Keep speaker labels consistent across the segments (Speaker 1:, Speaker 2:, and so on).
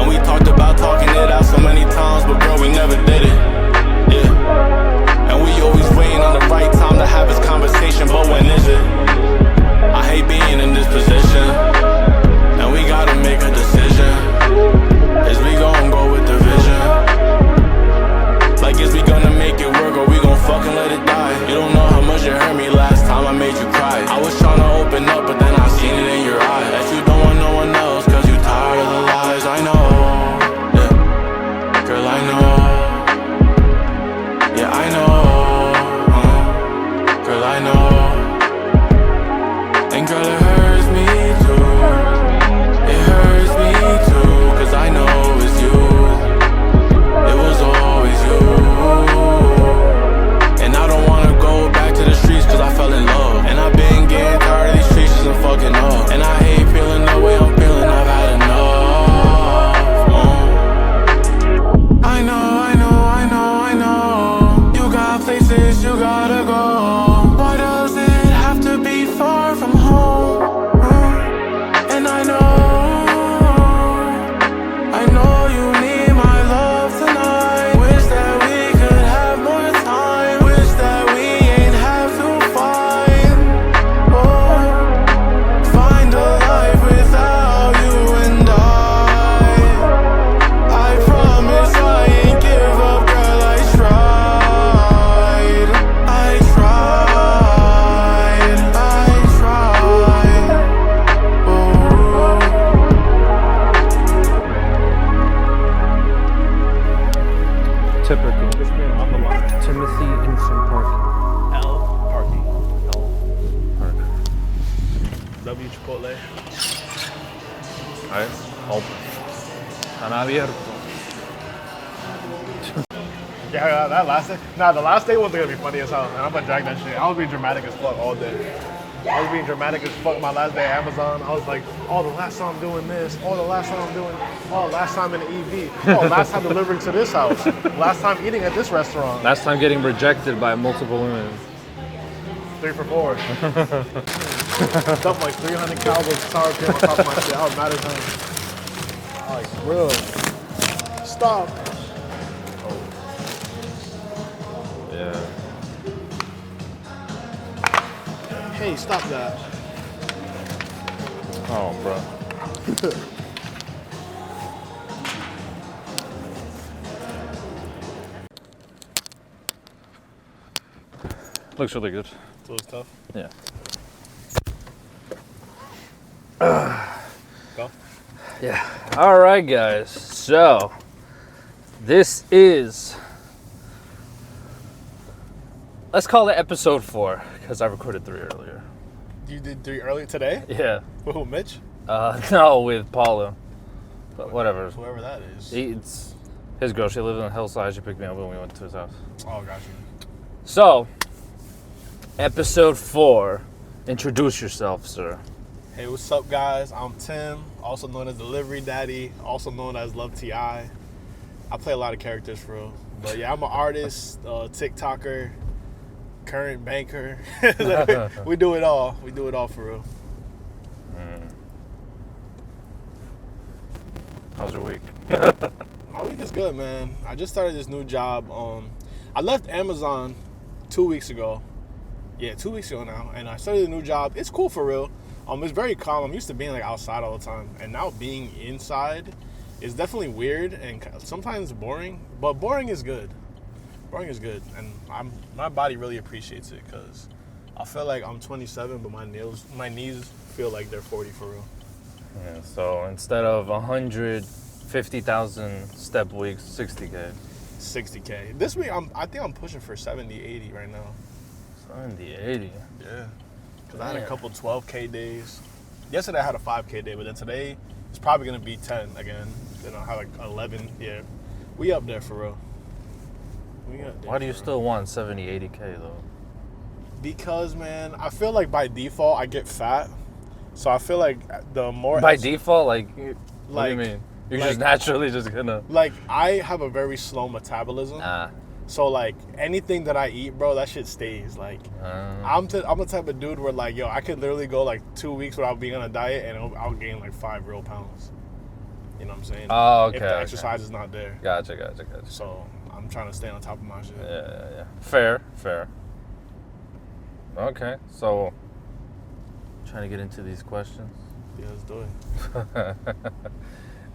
Speaker 1: And we talked about talking it out so many times, but girl, we never did it. Yeah. And we always waiting on the right time to have this conversation, but when is it? I hate being in this position, and we gotta make a decision. Is we gon' go with the vision? Like, is we gonna make it work, or we gon' fucking let it die? You don't know how much it hurt me last time I made you cry. I was tryna open up, but then I seen it in your eyes that you don't want no one else, cause you tired of the lies. I know, yeah, girl, I know. Yeah, I know, girl, I know. And girl, it hurts me too. It hurts me too, cause I know it's you. It was always you. And I don't wanna go back to the streets cause I fell in love. And I've been getting tired of these streets just fucking up. And I hate feeling the way I'm feeling, I've had enough. I know, I know, I know, I know. You got places you gotta go. Why does it have to be far from home? And I know you need my love tonight. Wish that we could have more time. Wish that we ain't have to fight. Oh, find a life without you and I promise I ain't give up, girl, I tried. I tried. Oh.
Speaker 2: Typical.
Speaker 3: This man on the line.
Speaker 2: Timothy Instant Parking.
Speaker 3: L Parky.
Speaker 2: L Park.
Speaker 3: W Chipotle.
Speaker 2: Alright. Open. Están abierto.
Speaker 3: Yeah, that last day. Nah, the last day wasn't gonna be funny as hell. And I'm gonna drag that shit. I was being dramatic as fuck all day. I was being dramatic as fuck my last day at Amazon. I was like, oh, the last time I'm doing this. Oh, the last time I'm doing. Oh, last time in the EV. Oh, last time delivering to this house. Last time eating at this restaurant.
Speaker 2: Last time getting rejected by multiple women.
Speaker 3: 3 for 4. Dumped like 300 calories of sour cream on top of my shit. I was mad as hell. I was like, bro, stop.
Speaker 2: Yeah.
Speaker 3: Hey, stop that.
Speaker 2: Oh, bro. Looks really good.
Speaker 3: So it's tough.
Speaker 2: Yeah.
Speaker 3: Go.
Speaker 2: Yeah. All right, guys. So, this is. Let's call it episode 4 because I recorded 3 earlier.
Speaker 3: You did 3 earlier today?
Speaker 2: Yeah.
Speaker 3: With who, Mitch?
Speaker 2: No, with Paula. But whatever.
Speaker 3: Whoever that is.
Speaker 2: It's his girl. She lived on the hillside. She picked me up when we went to his house.
Speaker 3: Oh, gotcha.
Speaker 2: So, episode 4. Introduce yourself, sir.
Speaker 3: Hey, what's up, guys? I'm Tim, also known as Delivery Daddy, also known as Love T.I. I play a lot of characters for real. But yeah, I'm an artist, TikToker, current banker. We do it all. We do it all for real.
Speaker 2: How's your week?
Speaker 3: My week is good, man. I just started this new job. I left Amazon 2 weeks ago. Yeah, 2 weeks ago now. And I started a new job. It's cool for real. It's very calm. I'm used to being like outside all the time. And now being inside is definitely weird and sometimes boring. But boring is good. Boring is good. And my body really appreciates it because I feel like I'm 27, but my knees feel like they're 40 for real.
Speaker 2: Yeah, so instead of 150,000 step weeks, 60K.
Speaker 3: 60K. This week, I think I'm pushing for 70, 80 right now.
Speaker 2: 70, 80?
Speaker 3: Yeah. Because I had a couple 12K days. Yesterday I had a 5K day, but then today it's probably going to be 10 again. Then I'll have like 11. Yeah. We up there for real.
Speaker 2: Why do you still want 70, 80K though?
Speaker 3: Because, man, I feel like by default I get fat. So I feel like the more...
Speaker 2: By default? What do you mean? You're just naturally just gonna...
Speaker 3: Like, I have a very slow metabolism. So, like, anything that I eat, bro, that shit stays. Like, I'm the type of dude where, like, yo, I could literally go, like, 2 weeks without being on a diet and I'll gain, like, 5 real pounds. You know what I'm saying?
Speaker 2: Oh, okay.
Speaker 3: If the
Speaker 2: okay.
Speaker 3: exercise is not there.
Speaker 2: Gotcha.
Speaker 3: So I'm trying to stay on top of my shit.
Speaker 2: Yeah. Fair. Okay, so trying to get into these questions.
Speaker 3: Yeah, let's do it.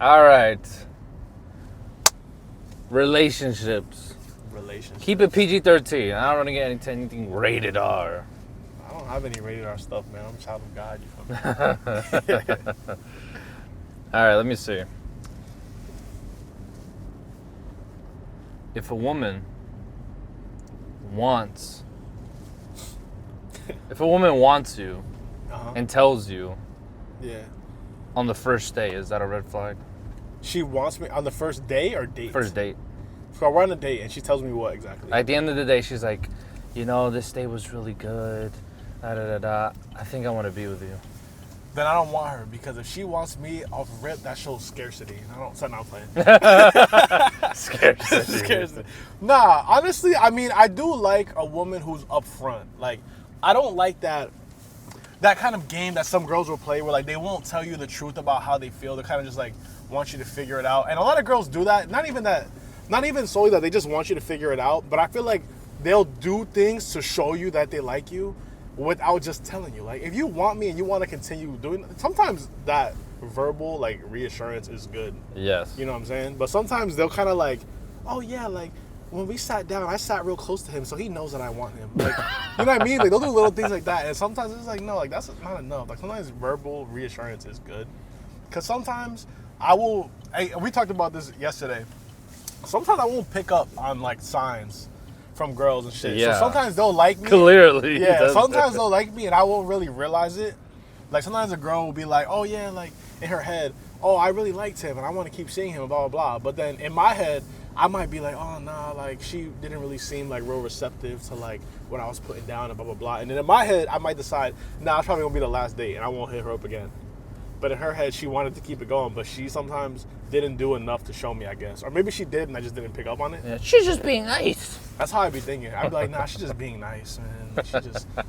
Speaker 2: All right. Relationships. Keep it PG-13. I don't want to get into anything rated R.
Speaker 3: I don't have any rated R stuff, man. I'm a child of God. You feel me?
Speaker 2: All right, let me see. If a woman wants you and tells you on the first day, is that a red flag?
Speaker 3: She wants me on the first day or date?
Speaker 2: First date.
Speaker 3: So we're on a date and she tells me what exactly?
Speaker 2: At the end of the day, she's like, this day was really good. I think I want to be with you.
Speaker 3: Then I don't want her, because if she wants me off rip, that shows scarcity. I'm not playing. Scarcity. Nah, honestly, I mean, I do like a woman who's upfront. Like, I don't like that kind of game that some girls will play where, like, they won't tell you the truth about how they feel. They kind of just, like, want you to figure it out. And a lot of girls do that. Not even solely that, they just want you to figure it out. But I feel like they'll do things to show you that they like you without just telling you. Like, if you want me and you want to continue doing, sometimes that verbal, like, reassurance is good.
Speaker 2: Yes.
Speaker 3: You know what I'm saying? But sometimes they'll kind of like, oh yeah, like, when we sat down, I sat real close to him, so he knows that I want him. Like, you know what I mean? Like, they'll do little things like that. And sometimes it's like, no, like, that's not enough. Like, sometimes verbal reassurance is good. Because sometimes we talked about this yesterday. Sometimes I won't pick up on, like, signs from girls and shit.
Speaker 2: Yeah.
Speaker 3: So sometimes they'll like me.
Speaker 2: Clearly.
Speaker 3: Yeah, sometimes they'll like me and I won't really realize it. Like, sometimes a girl will be like, oh yeah, like, in her head, oh, I really liked him and I want to keep seeing him, blah, blah, blah. But then in my head, I might be like, oh, nah, like, she didn't really seem, like, real receptive to, like, what I was putting down and blah, blah, blah. And then in my head, I might decide, nah, it's probably going to be the last date and I won't hit her up again. But in her head, she wanted to keep it going, but she sometimes didn't do enough to show me, I guess. Or maybe she did and I just didn't pick up on it.
Speaker 2: Yeah, she's just being nice.
Speaker 3: That's how I be thinking. I'd be like, nah, she's just being nice, man.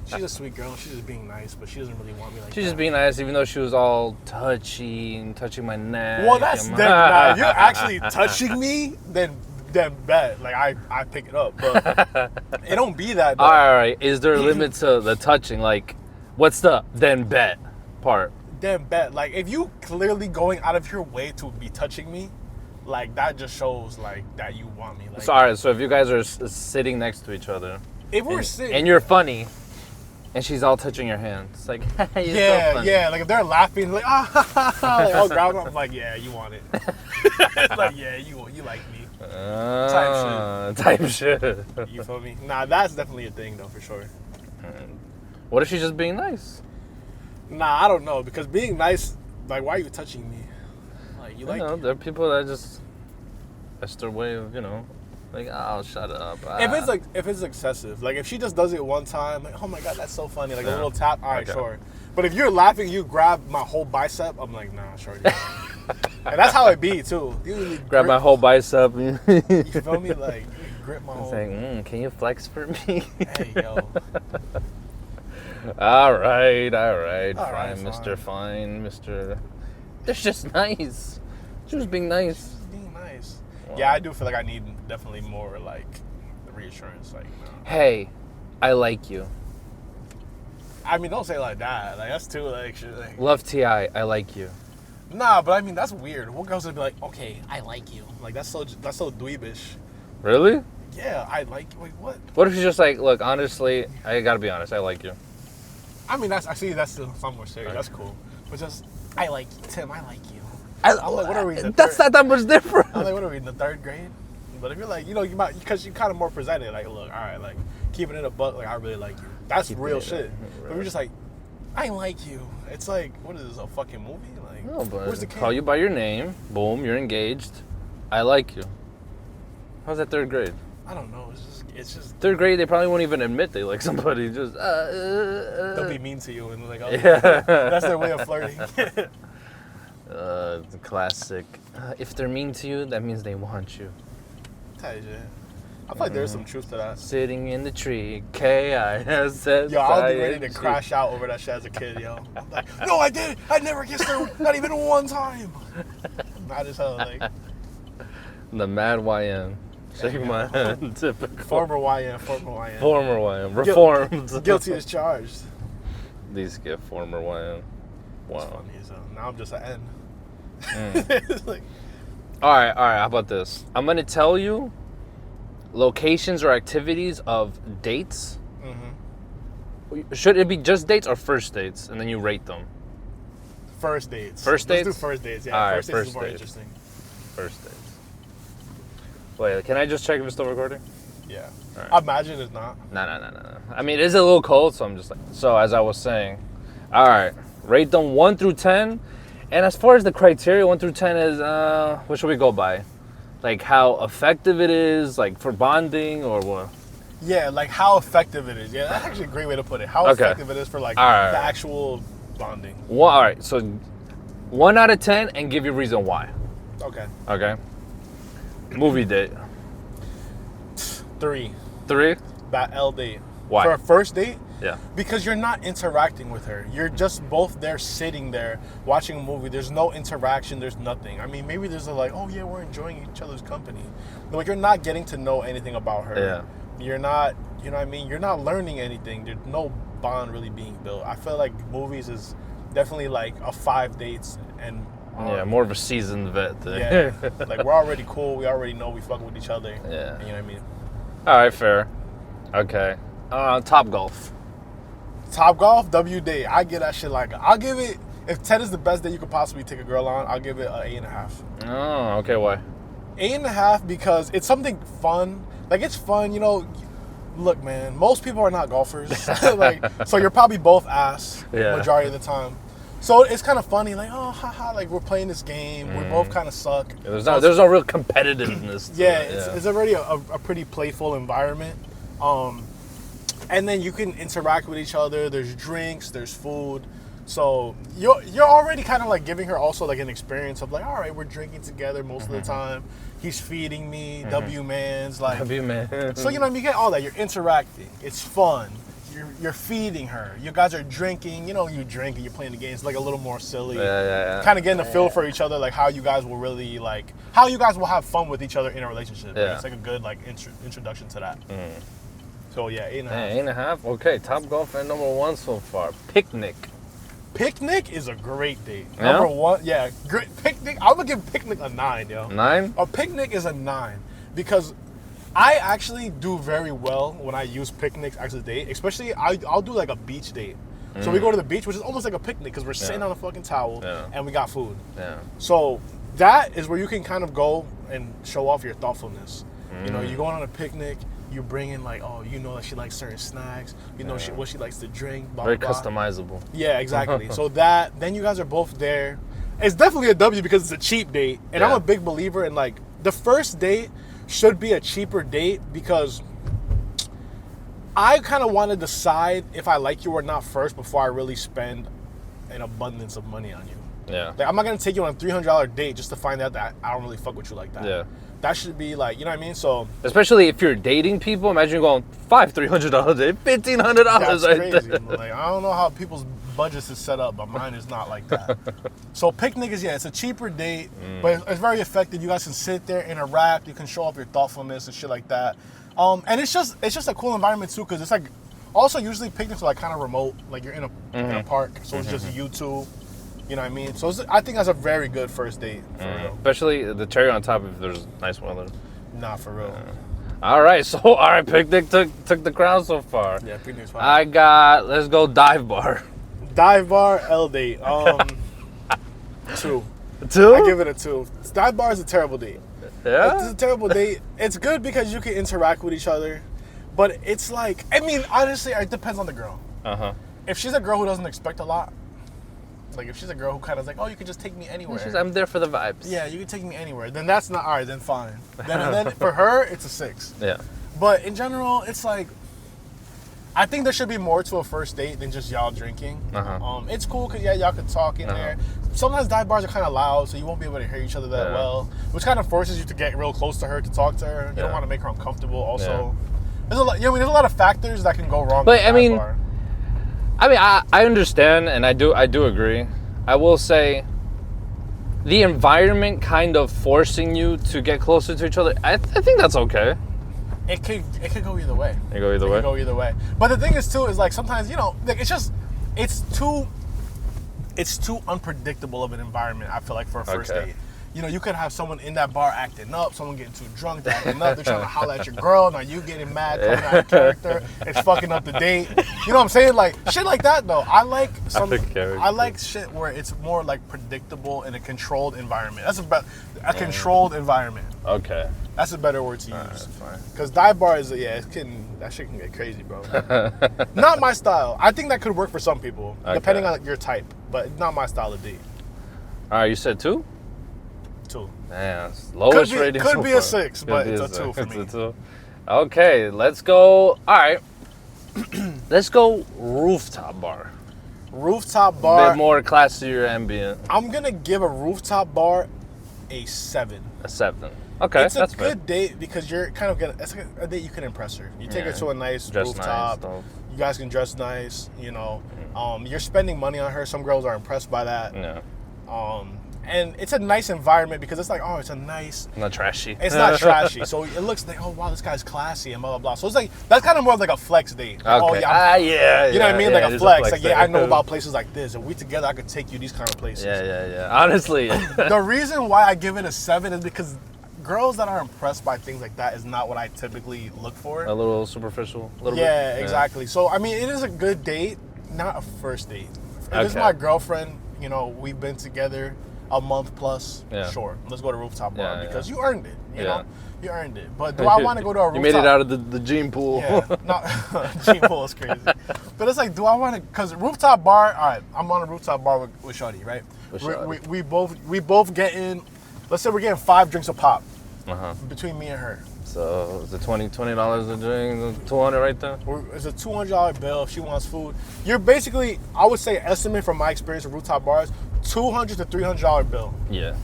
Speaker 3: She's a sweet girl. She's just being nice, but she doesn't really want me like that.
Speaker 2: She's just being nice, even though she was all touchy and touching my neck.
Speaker 3: Well, that's different. Nah, if you're actually touching me, then bet. Like, I pick it up. But it don't be that, though.
Speaker 2: All right. Is there a limit to the touching? Like, what's the then bet part?
Speaker 3: Then bet. Like, if you clearly going out of your way to be touching me, like, that just shows, like, that you want me. Like,
Speaker 2: So, all right, so if you guys are sitting next to each other.
Speaker 3: If we're sitting.
Speaker 2: And you're funny, and she's all touching your hand. It's like, you're
Speaker 3: yeah,
Speaker 2: so funny.
Speaker 3: yeah. Like, if they're laughing, like, like, I'll grab them. I'm like, yeah, you want it. It's like, yeah, you like me. Type shit. You feel me? Nah, that's definitely a thing, though, for sure.
Speaker 2: What if she's just being nice?
Speaker 3: Nah, I don't know, because being nice, like, why are you touching me? Like, you like...
Speaker 2: know, there are people that just, that's their way of, like, oh, shut up.
Speaker 3: If it's excessive, like, if she just does it one time, like, oh my God, that's so funny, like, a little tap, all right, sure. But if you're laughing, you grab my whole bicep, I'm like, nah, shorty. And that's how it be, too. You
Speaker 2: grab my whole bicep.
Speaker 3: You feel me? Like, you grip my whole...
Speaker 2: Saying, can you flex for me?
Speaker 3: Hey, yo.
Speaker 2: All right,
Speaker 3: fine.
Speaker 2: Mr. Fine, Mr. They're just nice. She was being nice.
Speaker 3: Just being nice. Wow. Yeah, I do feel like I need definitely more, like, reassurance. Like,
Speaker 2: hey, I like you.
Speaker 3: I mean, don't say it like that. Like, that's too, like, shit. Like,
Speaker 2: Love T.I., I like you.
Speaker 3: Nah, but I mean, that's weird. What girls would be like, okay, I like you. Like, that's so dweebish.
Speaker 2: Really?
Speaker 3: Yeah, I like you. Wait, what?
Speaker 2: What if she's just like, look, honestly, I gotta be honest, I like you.
Speaker 3: I mean, that's still something more serious. That's cool. But just, I like you. Tim, I like you. I'm like, what are we in the
Speaker 2: That's not that much different.
Speaker 3: I'm like, what are we in the 3rd grade? But if you're like, you might, because you're kind of more presented, like, look, all right, like, keeping it a buck, like, I really like you. That's real shit. But we're just like, I like you. It's like, what is this, a fucking movie? Like,
Speaker 2: no, but
Speaker 3: where's the
Speaker 2: call you by your name. Boom, you're engaged. I like you. How's that 3rd grade?
Speaker 3: I don't know. It's just
Speaker 2: 3rd grade, they probably won't even admit they like somebody. Just
Speaker 3: they'll be mean to you and like, oh,
Speaker 2: yeah.
Speaker 3: That's their way of flirting.
Speaker 2: The classic. If they're mean to you, that means they want you.
Speaker 3: I feel like there's some truth to that.
Speaker 2: Sitting in the tree, K-I-S-S.
Speaker 3: Yo, I was ready to crash out over that shit as a kid, yo. I'm like, no, I didn't. I never kissed her, not even one time. mad as hell. Like
Speaker 2: The mad YN. Shake my hand. Typical.
Speaker 3: former YN.
Speaker 2: Former YN. Reformed.
Speaker 3: Guilty as charged.
Speaker 2: These get former YN.
Speaker 3: It's
Speaker 2: Wow.
Speaker 3: funny as hell. Now I'm just an N. It's like,
Speaker 2: All right. How about this? I'm gonna tell you locations or activities of dates. Should it be just dates or first dates, and then you rate them?
Speaker 3: first dates.
Speaker 2: First dates?
Speaker 3: Let's do first dates. Yeah,
Speaker 2: All right,
Speaker 3: first dates is
Speaker 2: first
Speaker 3: more
Speaker 2: dates.
Speaker 3: interesting.
Speaker 2: First dates. Wait, can I just check if it's still recording?
Speaker 3: Yeah.
Speaker 2: All right.
Speaker 3: I imagine it's not.
Speaker 2: No. I mean, it's a little cold, so I'm just like. So as I was saying, all right, rate them 1 through 10, and as far as the criteria, 1 through 10 is what should we go by? Like how effective it is, like for bonding, or what?
Speaker 3: Yeah, like how effective it is. Yeah, that's actually a great way to put it. How
Speaker 2: Okay.
Speaker 3: effective it is for like
Speaker 2: All right.
Speaker 3: the actual bonding.
Speaker 2: All right, so 1 out of 10, and give your reason why.
Speaker 3: Okay.
Speaker 2: Okay. Movie date.
Speaker 3: 3.
Speaker 2: 3.
Speaker 3: That L date.
Speaker 2: Why?
Speaker 3: For a first date?
Speaker 2: Yeah.
Speaker 3: Because you're not interacting with her. You're just both there sitting there watching a movie. There's no interaction. There's nothing. I mean, maybe there's a like, oh yeah, we're enjoying each other's company. But you're not getting to know anything about her.
Speaker 2: Yeah.
Speaker 3: You're not, you know what I mean? You're not learning anything. There's no bond really being built. I feel like movies is definitely like a 5 dates and
Speaker 2: Yeah, more of a seasoned vet thing.
Speaker 3: yeah, like we're already cool. We already know we fuck with each other.
Speaker 2: Yeah.
Speaker 3: You know what I mean?
Speaker 2: All right, fair. Okay. Top golf.
Speaker 3: Top golf, W date. I give that shit like, I'll give it, if 10 is the best that you could possibly take a girl on, I'll give it an 8.5.
Speaker 2: Oh, okay. Why?
Speaker 3: 8.5 because it's something fun. Like, it's fun, you know. Look, man, most people are not golfers. Like, so you're probably both ass majority of the time. So it's kind of funny, like, oh, haha, like we're playing this game. We both kind of suck.
Speaker 2: Yeah, there's no real competitiveness.
Speaker 3: Yeah, it's already a pretty playful environment. And then you can interact with each other. There's drinks, there's food. So you're already kind of like giving her also like an experience of like, all right, we're drinking together most of the time. He's feeding me, W-man's like.
Speaker 2: W-man.
Speaker 3: So you know what I mean? You get all that. You're interacting. It's fun. You're feeding her. You guys are drinking. You know, you drink and you're playing the games like a little more silly.
Speaker 2: Yeah.
Speaker 3: Kind of getting a feel for each other, like how you guys will really like how you guys will have fun with each other in a relationship.
Speaker 2: Yeah.
Speaker 3: It's like a good like introduction to that. So yeah, 8.5.
Speaker 2: 8.5. Okay, top golf and number 1 so far. Picnic.
Speaker 3: Picnic is a great date.
Speaker 2: Yeah?
Speaker 3: Number 1, yeah, great picnic. I'm gonna give picnic a 9, yo.
Speaker 2: 9.
Speaker 3: A picnic is a 9 because I actually do very well when I use picnics as a date. Especially, I'll do like a beach date. So we go to the beach, which is almost like a picnic because we're sitting on a fucking towel and we got food.
Speaker 2: Yeah.
Speaker 3: So that is where you can kind of go and show off your thoughtfulness. You know, you're going on a picnic. You bring in like, oh, you know that she likes certain snacks. You know what she likes to drink. Blah,
Speaker 2: Very
Speaker 3: blah.
Speaker 2: customizable.
Speaker 3: Yeah, exactly. So then you guys are both there. It's definitely a W because it's a cheap date. And I'm a big believer in like the first date should be a cheaper date because I kind of want to decide if I like you or not first before I really spend an abundance of money on you.
Speaker 2: Yeah.
Speaker 3: Like I'm not gonna take you on a $300 date just to find out that I don't really fuck with you like that.
Speaker 2: Yeah.
Speaker 3: That should be like, you know what I mean? So
Speaker 2: especially if you're dating people, imagine going $300 date, $1,500
Speaker 3: that's
Speaker 2: right
Speaker 3: crazy.
Speaker 2: there.
Speaker 3: Like I don't know how people's budgets is set up, but mine is not like that. So picnic is it's a cheaper date, but it's very effective. You guys can sit there, interact. You can show off your thoughtfulness and shit like that. And it's just a cool environment too, because it's like also usually picnics are like kind of remote, like you're in a park, so it's just you two. You know what I mean? So I think that's a very good first date, for real.
Speaker 2: Especially the cherry on top if there's nice weather.
Speaker 3: Nah, for real.
Speaker 2: All right, picnic took the crown so far.
Speaker 3: Yeah, picnic's fine.
Speaker 2: Let's go dive bar.
Speaker 3: Dive bar, L date. 2.
Speaker 2: 2?
Speaker 3: I give it a 2. Dive bar is a terrible date.
Speaker 2: Yeah?
Speaker 3: It's a terrible date. It's good because you can interact with each other, but it's like, I mean, honestly, it depends on the girl.
Speaker 2: Uh-huh.
Speaker 3: If she's a girl who doesn't expect a lot, like if she's a girl who kind of like, oh, you can just take me anywhere.
Speaker 2: I'm there for the vibes.
Speaker 3: Yeah, you can take me anywhere. Then that's not, all right, then fine. Then for her, it's a 6.
Speaker 2: Yeah.
Speaker 3: But in general, it's like, I think there should be more to a first date than just y'all drinking. It's cool because, y'all could talk in there. Sometimes dive bars are kind of loud, so you won't be able to hear each other that well, which kind of forces you to get real close to her to talk to her. You don't want to make her uncomfortable also. There's a lot, there's a lot of factors that can go wrong with a dive bar.
Speaker 2: I understand, and I do agree. I will say, the environment kind of forcing you to get closer to each other, I think that's okay.
Speaker 3: It could go either way.
Speaker 2: It go either way.
Speaker 3: It could go either way. But the thing is too is like sometimes, you know, like it's too unpredictable of an environment, I feel like, for a first date. You know, you could have someone in that bar acting up, someone getting too drunk, they're acting up, they're trying to holler at your girl, now you getting mad, coming out of character, it's fucking up the date. You know what I'm saying? Like, shit like that, though. I like shit where it's more, like, predictable in a controlled environment. That's a controlled environment.
Speaker 2: Okay.
Speaker 3: That's a better word to use.
Speaker 2: That's fine.
Speaker 3: Because dive bar is, that shit can get crazy, bro. Not my style. I think that could work for some people, depending on your type, but not my style of date.
Speaker 2: All right, you said 2?
Speaker 3: 2.
Speaker 2: Man, lowest rating so far.
Speaker 3: Could be a 6, but it's a 2 for me.
Speaker 2: It's a 2. Okay, let's go. All right. Let's go rooftop bar.
Speaker 3: Rooftop bar.
Speaker 2: A bit more classier ambient.
Speaker 3: I'm going to give a rooftop bar a 7.
Speaker 2: A 7. Okay,
Speaker 3: it's
Speaker 2: that's
Speaker 3: a good date because you're kind of gonna. It's like a date you can impress her. You take her to a nice rooftop. Nice, you guys can dress nice. You know, you're spending money on her. Some girls are impressed by that.
Speaker 2: Yeah.
Speaker 3: And it's a nice environment because it's like, oh, it's a nice.
Speaker 2: Not trashy.
Speaker 3: It's not trashy. So it looks like, oh wow, this guy's classy and blah blah blah. So it's like that's kind of more of like a flex date. Like,
Speaker 2: okay.
Speaker 3: Oh yeah.
Speaker 2: Yeah.
Speaker 3: You know what I mean? Like a flex. Like
Speaker 2: there.
Speaker 3: I know about places like this. If we together, I could take you these kind of places.
Speaker 2: Yeah. Honestly.
Speaker 3: The reason why I give it a 7 is because girls that are impressed by things like that is not what I typically look for.
Speaker 2: A little superficial. A little bit.
Speaker 3: Yeah, exactly. So, I mean, it is a good date, not a first date. If it's my girlfriend, you know, we've been together a month plus, sure. Let's go to rooftop bar because you earned it, you know? You earned it. But do I want to go to a rooftop?
Speaker 2: You made it out of the gene pool.
Speaker 3: Yeah, gene pool is crazy. But it's like, do I want to, because rooftop bar, all right, I'm on a rooftop bar with Shorty, right? We both getting, let's say we're getting 5 drinks of pop. Between me and her.
Speaker 2: So is it $20 a drink, 200 right there?
Speaker 3: It's a $200 bill if she wants food. You're basically, I would say, estimate from my experience with rooftop bars, $200 to $300 bill.
Speaker 2: Yeah.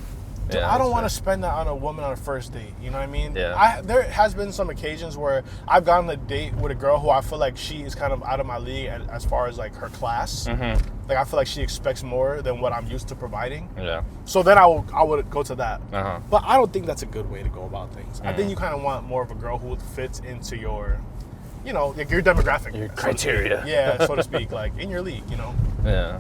Speaker 3: I don't want to spend that on a woman on a first date. You know what I mean?
Speaker 2: Yeah.
Speaker 3: There has been some occasions where I've gone on a date with a girl who I feel like she is kind of out of my league as far as like her class. Like I feel like she expects more than what I'm used to providing.
Speaker 2: Yeah.
Speaker 3: So then I would go to that.
Speaker 2: But
Speaker 3: I don't think that's a good way to go about things. I think you kind of want more of a girl who fits into your, you know, like your demographic,
Speaker 2: your criteria.
Speaker 3: Yeah, so to speak, like in your league, you know.
Speaker 2: Yeah.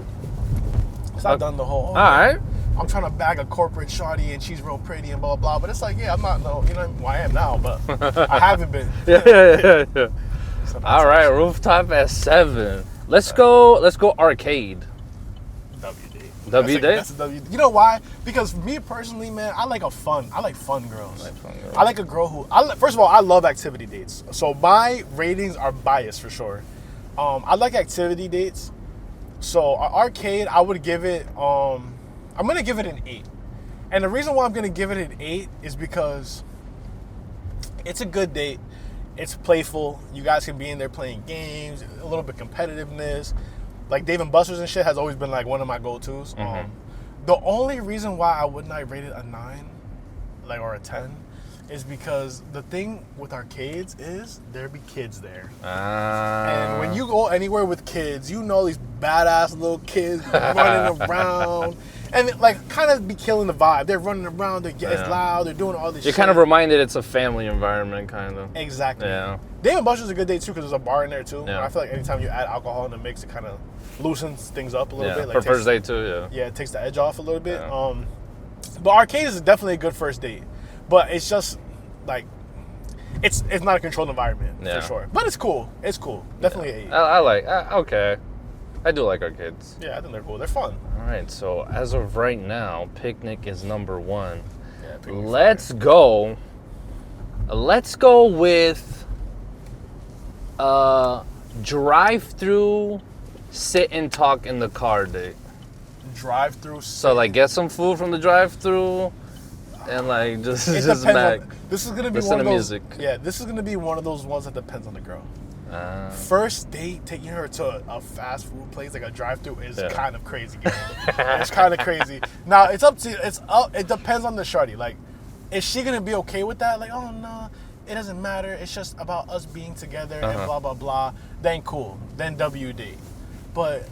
Speaker 3: Because I've done the whole.
Speaker 2: All right.
Speaker 3: I'm trying to bag a corporate shawty and she's real pretty and blah, blah, but it's like, yeah, I'm not, no, you know, well, I am now, but I haven't been.
Speaker 2: Yeah. All right, rooftop at 7. Let's go arcade. WD?
Speaker 3: That's a W. You know why? Because me personally, man, I like fun girls. I like a girl who, first of all, I love activity dates. So my ratings are biased for sure. I like activity dates. So arcade, I would give it, I'm going to give it an 8. And the reason why I'm going to give it an 8 is because it's a good date. It's playful. You guys can be in there playing games, a little bit competitiveness. Like Dave & Buster's and shit has always been like one of my go-tos. The only reason why I would not rate it a 9 or a 10 is because the thing with arcades is there be kids there. And when you go anywhere with kids, you know these badass little kids running around. And like kind of be killing the vibe. They're running around, it's loud, they're doing all this shit.
Speaker 2: You're kind of reminded it's a family environment, kind of.
Speaker 3: Exactly.
Speaker 2: Yeah.
Speaker 3: Dave & Buster's is a good day too because there's a bar in there too.
Speaker 2: Yeah.
Speaker 3: I feel like anytime you add alcohol in the mix, it kind of loosens things up a little bit. Like
Speaker 2: for first date too,
Speaker 3: Yeah, it takes the edge off a little bit. But arcade is definitely a good first date. But it's just like it's not a controlled environment for sure. But it's cool. It's cool. Definitely an 8.
Speaker 2: I like. Okay. I do like arcades.
Speaker 3: Yeah, I think they're cool. They're fun.
Speaker 2: All right. So as of right now, picnic is number 1.
Speaker 3: Yeah,
Speaker 2: Let's go. Let's go with drive-through, sit and talk in the car date.
Speaker 3: Drive-through.
Speaker 2: So like get some food from the drive-through. And like just back.
Speaker 3: This is gonna be
Speaker 2: listen
Speaker 3: one of
Speaker 2: to
Speaker 3: those.
Speaker 2: Music.
Speaker 3: Yeah, this is gonna be one of those ones that depends on the girl. First date, taking her to a fast food place like a drive-through is kind of crazy. It's kind of crazy. Now it's up to it depends on the shorty. Like, is she gonna be okay with that? Like, oh no, it doesn't matter. It's just about us being together and blah blah blah. Then cool. Then WD. But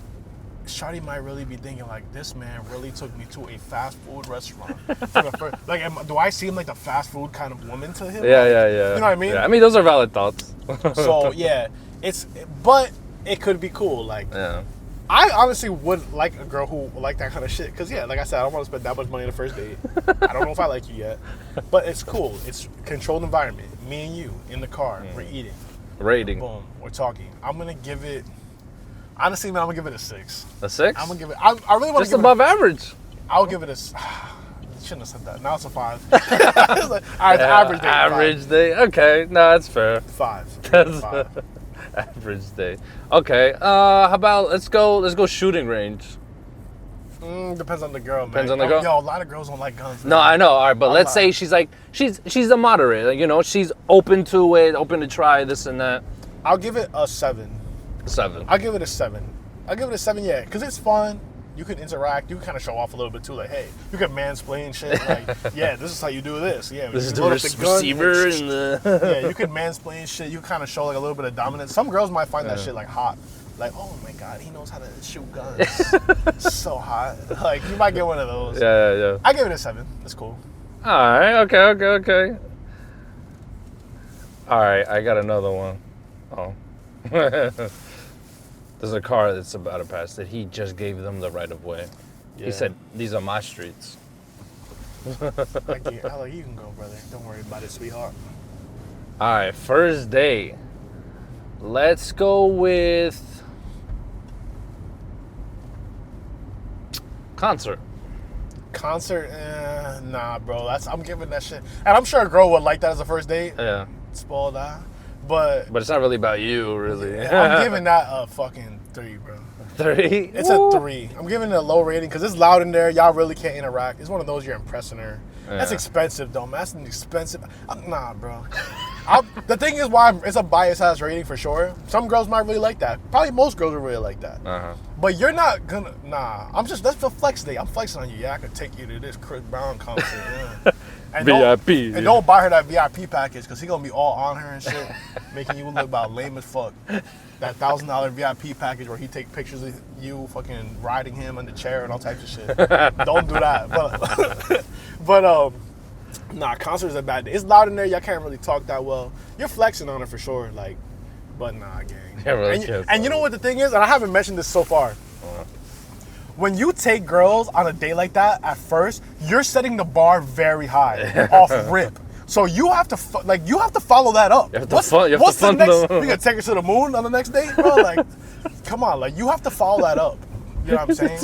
Speaker 3: Shawty might really be thinking like, this man really took me to a fast food restaurant. Like, do I seem like the fast food kind of woman to him?
Speaker 2: Yeah,
Speaker 3: like,
Speaker 2: yeah.
Speaker 3: You know what I mean?
Speaker 2: Yeah, I mean, those are valid thoughts.
Speaker 3: So yeah, but it could be cool. Like,
Speaker 2: Yeah.
Speaker 3: I honestly would like a girl who would like that kind of shit. Cause yeah, like I said, I don't want to spend that much money on the first date. I don't know if I like you yet, but it's cool. It's controlled environment. Me and you in the car, we're eating.
Speaker 2: Rating.
Speaker 3: Boom, we're talking. I'm gonna give it. Honestly, man, I'm gonna give it a 6.
Speaker 2: A 6?
Speaker 3: I'm gonna give it. I really want to
Speaker 2: Just
Speaker 3: give
Speaker 2: above average.
Speaker 3: I'll give it a. Shouldn't have said that. Now it's a 5. It's like, all right, it's average day.
Speaker 2: Average day. Okay, no, that's fair.
Speaker 3: 5.
Speaker 2: That's
Speaker 3: 5.
Speaker 2: average day. Okay. How about let's go shooting range.
Speaker 3: Depends on the girl, man.
Speaker 2: Depends on the girl?
Speaker 3: Yo, a lot of girls don't like guns.
Speaker 2: No,
Speaker 3: man.
Speaker 2: I know. All right, but let's
Speaker 3: not.
Speaker 2: say she's a moderate. Like, you know, she's open to it, open to try this and that.
Speaker 3: I'll give it a 7.
Speaker 2: 7.
Speaker 3: I'll give it a 7. I'll give it a 7, yeah, because it's fun. You can interact. You can kind of show off a little bit too. Like, hey, you can mansplain shit. Like, yeah, this is how you do this. Yeah,
Speaker 2: This is
Speaker 3: you
Speaker 2: the
Speaker 3: load up gun,
Speaker 2: receiver
Speaker 3: like,
Speaker 2: and the.
Speaker 3: yeah, you can mansplain shit. You kind of show like a little bit of dominance. Some girls might find that shit like hot. Like, oh my god, he knows how to shoot guns. So hot. Like, you might get one of those.
Speaker 2: Yeah.
Speaker 3: I give it a 7. It's cool.
Speaker 2: All right. Okay. All right, I got another one. Oh. There's a car that's about to pass that he just gave them the right of way.
Speaker 3: Yeah.
Speaker 2: He said, "These are my streets."
Speaker 3: Like, yeah, I like, you can go, brother. Don't worry about it, sweetheart.
Speaker 2: All right, first date. Let's go with concert.
Speaker 3: Concert, nah, bro. I'm giving that shit. And I'm sure a girl would like that as a first date.
Speaker 2: Yeah,
Speaker 3: Spoiled eye. But
Speaker 2: but it's not really about you, really.
Speaker 3: I'm giving that a fucking 3, bro.
Speaker 2: 3.
Speaker 3: It's a 3. I'm giving it a low rating because it's loud in there. Y'all really can't interact. It's one of those you're impressing her. That's
Speaker 2: Yeah.
Speaker 3: expensive, though, man. That's an expensive. Nah, bro. The thing is why it's a bias ass rating for sure. Some girls might really like that. Probably most girls will really like that.
Speaker 2: Uh-huh.
Speaker 3: But you're not gonna. Nah. That's the flex day. I'm flexing on you. Yeah, I could take you to this Chris Brown concert. Yeah. And
Speaker 2: VIP.
Speaker 3: And don't buy her that VIP package because he gonna be all on her and shit, making you look about lame as fuck. That $1,000 VIP package where he take pictures of you fucking riding him in the chair and all types of shit. Don't do that. But nah, concert is a bad day. It's loud in there. Y'all can't really talk that well. You're flexing on her for sure. Like, but nah, gang.
Speaker 2: Yeah, really
Speaker 3: And you know what the thing is? And I haven't mentioned this so far. When you take girls on a date like that, at first, you're setting the bar very high off rip. So you have to follow that up.
Speaker 2: You have to fund them.
Speaker 3: We gonna take her to the moon on the next date, bro? Like, come on, like you have to follow that up. You know what I'm saying?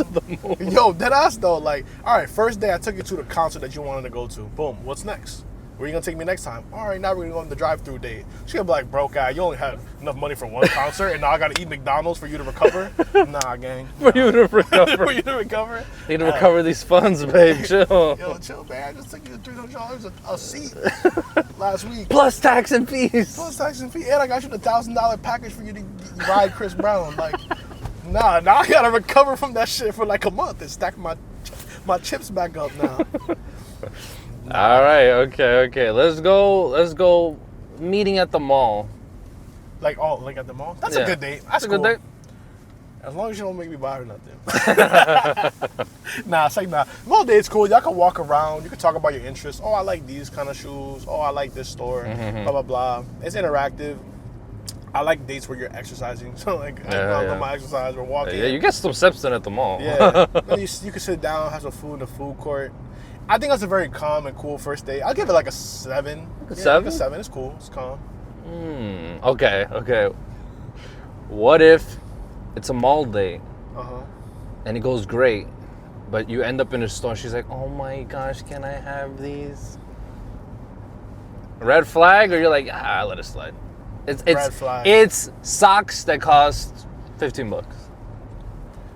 Speaker 3: Yo, deadass though. Like, all right, first day I took you to the concert that you wanted to go to. Boom. What's next? Where you gonna take me next time? All right, now we're gonna go on the drive-through date. She gonna be like, broke guy, you only had enough money for one concert, and now I gotta eat McDonald's for you to recover. Nah, gang.
Speaker 2: For you to recover.
Speaker 3: For you to recover.
Speaker 2: Need to recover these funds, babe. Chill.
Speaker 3: Yo, chill, man. I just took you $300 a seat last week.
Speaker 2: Plus tax and fees.
Speaker 3: Plus tax and fee, and I got you the $1,000 package for you to ride Chris Brown. Like, nah, now I gotta recover from that shit for like a month and stack my chips back up now.
Speaker 2: All right, okay. Let's go meeting at the mall.
Speaker 3: Like at the mall? That's
Speaker 2: Yeah.
Speaker 3: a good date.
Speaker 2: That's
Speaker 3: That's
Speaker 2: a
Speaker 3: cool.
Speaker 2: good date.
Speaker 3: As long as you don't make me buy her nothing. Nah, it's like nah. Mall date's cool. Y'all can walk around. You can talk about your interests. Oh, I like these kind of shoes. Oh, I like this store. Blah, blah, blah. It's interactive. I like dates where you're exercising. So like, I'm on my exercise. We're walking.
Speaker 2: Yeah, you get some steps in at the mall.
Speaker 3: Yeah. Then you can sit down, have some food in the food court. I think that's a very calm and cool first date. I'll give it like a 7.
Speaker 2: A 7?
Speaker 3: Like a 7. It's cool. It's calm.
Speaker 2: Okay. What if it's a mall date and it goes great, but you end up in a store? She's like, "Oh my gosh, can I have these?" Red flag, or you're like, let it slide. It's
Speaker 3: Red flag.
Speaker 2: It's socks that cost $15.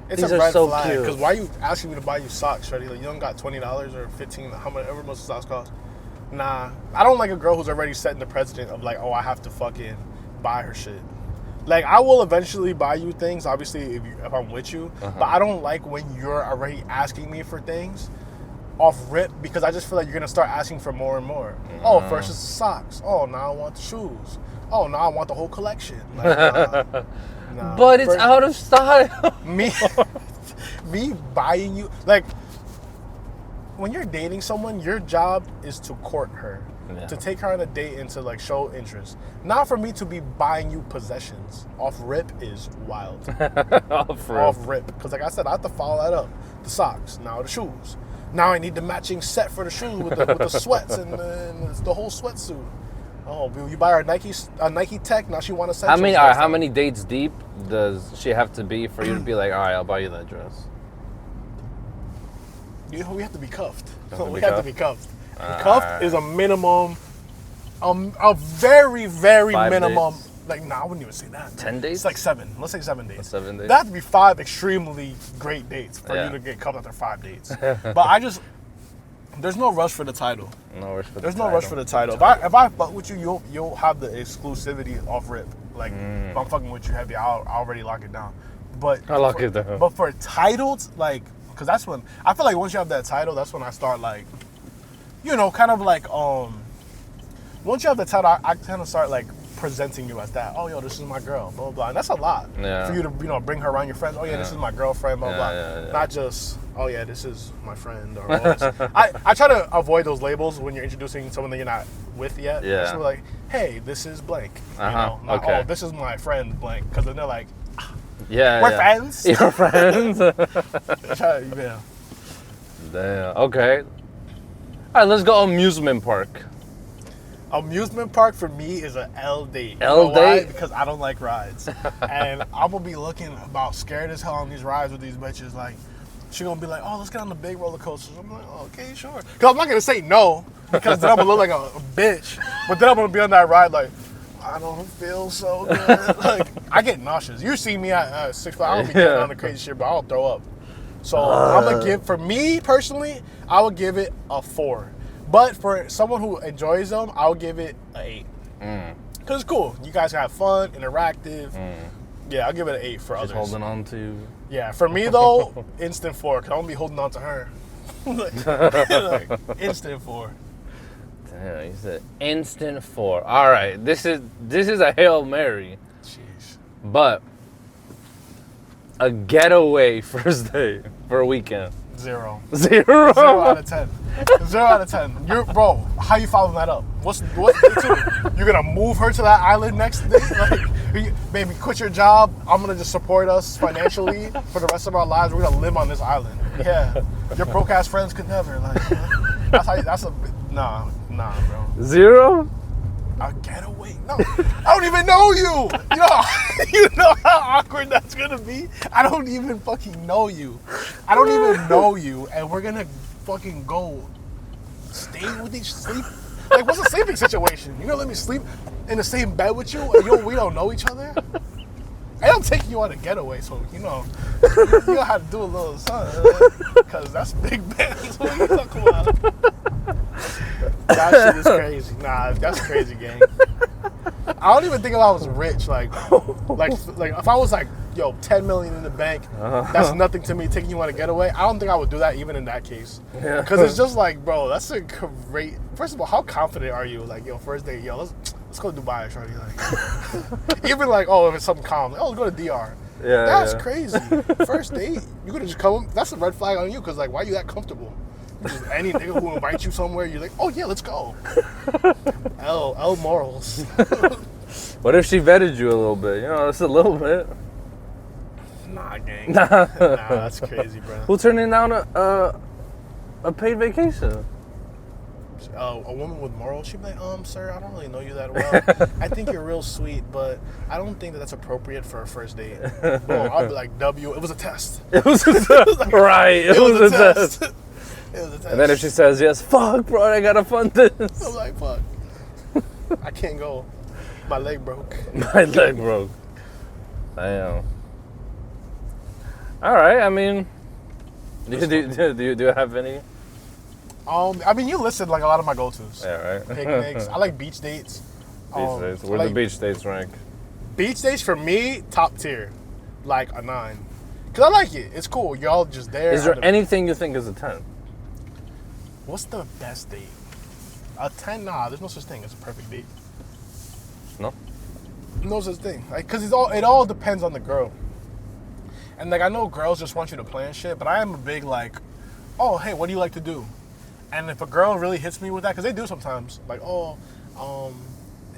Speaker 3: It's
Speaker 2: These
Speaker 3: a
Speaker 2: are
Speaker 3: red
Speaker 2: so
Speaker 3: flag.
Speaker 2: cute.
Speaker 3: Because why are you asking me to buy you socks, Shreddy? Like, you don't got $20 or $15, however much the socks cost. Nah, I don't like a girl who's already setting the precedent of like, oh, I have to fucking buy her shit. Like, I will eventually buy you things, obviously, if I'm with you. But I don't like when you're already asking me for things off rip, because I just feel like you're gonna start asking for more and more. Oh, first it's the socks. Oh, now I want the shoes. Oh, now I want the whole collection. Like, nah.
Speaker 2: But it's out of style.
Speaker 3: Me, me buying you, like, when you're dating someone, your job is to court her, to take her on a date and to like show interest. Not for me to be buying you possessions. Off rip is wild. Off rip. Because like I said, I have to follow that up. The socks, now the shoes. Now I need the matching set for the shoes with the sweats and the whole sweatsuit. Oh, you buy her a Nike Tech, now she want to send
Speaker 2: how many dates deep does she have to be for you to be like, all right, I'll buy you that dress?
Speaker 3: We have to be cuffed. We have to be cuffed. Cuffed is a minimum, a very, very
Speaker 2: 5
Speaker 3: minimum.
Speaker 2: dates?
Speaker 3: Like, I wouldn't even say that.
Speaker 2: 10 dates?
Speaker 3: It's like 7. Let's say 7 days.
Speaker 2: 7 days?
Speaker 3: That would be 5 extremely great dates for you to get cuffed after 5 dates. But there's no rush for the title. There's no rush for the title. If I fuck with you, you'll have the exclusivity off rip. Like, if I'm fucking with you heavy, I'll already lock it down. But
Speaker 2: I'll lock it down.
Speaker 3: But for titles, like, because that's when I feel like once you have that title, that's when I start like, kind of like once you have the title, I kind of start like presenting you as that. Oh, yo, this is my girl, blah blah blah. And that's a lot for you to bring her around your friends. Oh yeah, this is my girlfriend, blah blah. Not just oh yeah, this is my friend. Or I try to avoid those labels when you're introducing someone that you're not with yet.
Speaker 2: Yeah.
Speaker 3: So like, hey, this is blank.
Speaker 2: Not,
Speaker 3: oh, this is my friend blank, because then they're like.
Speaker 2: Yeah,
Speaker 3: we're friends.
Speaker 2: You're friends.
Speaker 3: Yeah.
Speaker 2: Damn. Okay. All right, let's go amusement park.
Speaker 3: Amusement park for me is an L date.
Speaker 2: L date?
Speaker 3: Why? Because I don't like rides, and I'm gonna be looking about scared as hell on these rides with these bitches. Like, she gonna be like, "Oh, let's get on the big roller coasters." I'm like, oh, "Okay, sure." Because I'm not gonna say no, because then I'm gonna look like a bitch. But then I'm gonna be on that ride like. I don't feel so good. Like, I get nauseous. You see me at 6 foot. I don't be getting on the crazy shit, but I'll throw up. So I'm gonna give, for me personally, I would give it a 4. But for someone who enjoys them, I would give it an 8. Cause it's cool. You guys have fun, interactive. Yeah, I'll give it an 8 for others.
Speaker 2: Holding on to.
Speaker 3: Yeah, for me though, instant 4. Cause I'm gonna be holding on to her. like, instant 4.
Speaker 2: Damn, he said instant 4. All right, this is a Hail Mary.
Speaker 3: Jeez.
Speaker 2: But a getaway first day for a weekend.
Speaker 3: 0.
Speaker 2: 0?
Speaker 3: 0 out of 10. 0 out of 10. Bro, how you following that up? What's you're gonna move her to that island next day? Like, baby, quit your job. I'm gonna just support us financially for the rest of our lives. We're gonna live on this island. Yeah, your broke ass friends could never. Like, nah, bro.
Speaker 2: 0?
Speaker 3: A getaway? No, I don't even know you. You know how awkward that's gonna be. I don't even fucking know you. I don't even know you, and we're gonna fucking go stay with each sleep. Like, what's the sleeping situation? You gonna let me sleep in the same bed with you, and we don't know each other? I don't take you on a getaway, so you gonna have to do a little something, because that's big bands. What are you talking about? That shit is crazy. Nah, that's crazy, gang. I don't even think if I was rich, like if I was like, yo, 10 million in the bank, that's nothing to me taking you on a getaway. I don't think I would do that even in that case. Because it's just like, bro, that's a great. First of all, how confident are you? Like, yo, first date, yo, let's go to Dubai, shorty. Like, even like, oh, if it's something calm, like, oh, let's go to DR.
Speaker 2: Yeah,
Speaker 3: that's crazy. First date, you could have just come. That's a red flag on you, because like, why are you that comfortable? Just any nigga who invites you somewhere, you're like, oh yeah, let's go. L morals.
Speaker 2: What if she vetted you a little bit? Just a little bit.
Speaker 3: Nah, gang. Nah, that's crazy, bro.
Speaker 2: Who turning down a paid vacation?
Speaker 3: A woman with morals, she'd be like, sir, I don't really know you that well. I think you're real sweet, but I don't think that's appropriate for a first date. Boom, I'll be like, W, it was a test.
Speaker 2: It was a test. Right, it was a test.
Speaker 3: It was a test.
Speaker 2: And then if she says yes, fuck, bro, I gotta fund this.
Speaker 3: I'm like, fuck. I can't go. My leg broke.
Speaker 2: My leg broke. Damn. All right, I mean, do you have any?
Speaker 3: I mean, you listed like a lot of my go-tos.
Speaker 2: Yeah, right.
Speaker 3: Picnics. I like beach dates.
Speaker 2: Beach dates. Where the beach dates rank?
Speaker 3: Beach dates for me, top tier, like a 9. Cause I like it. It's cool. Y'all just there.
Speaker 2: Is there anything you think is a 10?
Speaker 3: What's the best date? A 10? Nah, there's no such thing as a perfect date.
Speaker 2: No.
Speaker 3: No such thing. Like, cause it all depends on the girl. And like I know girls just want you to plan shit, but I am a big like, oh hey, what do you like to do? And if a girl really hits me with that, because they do sometimes, like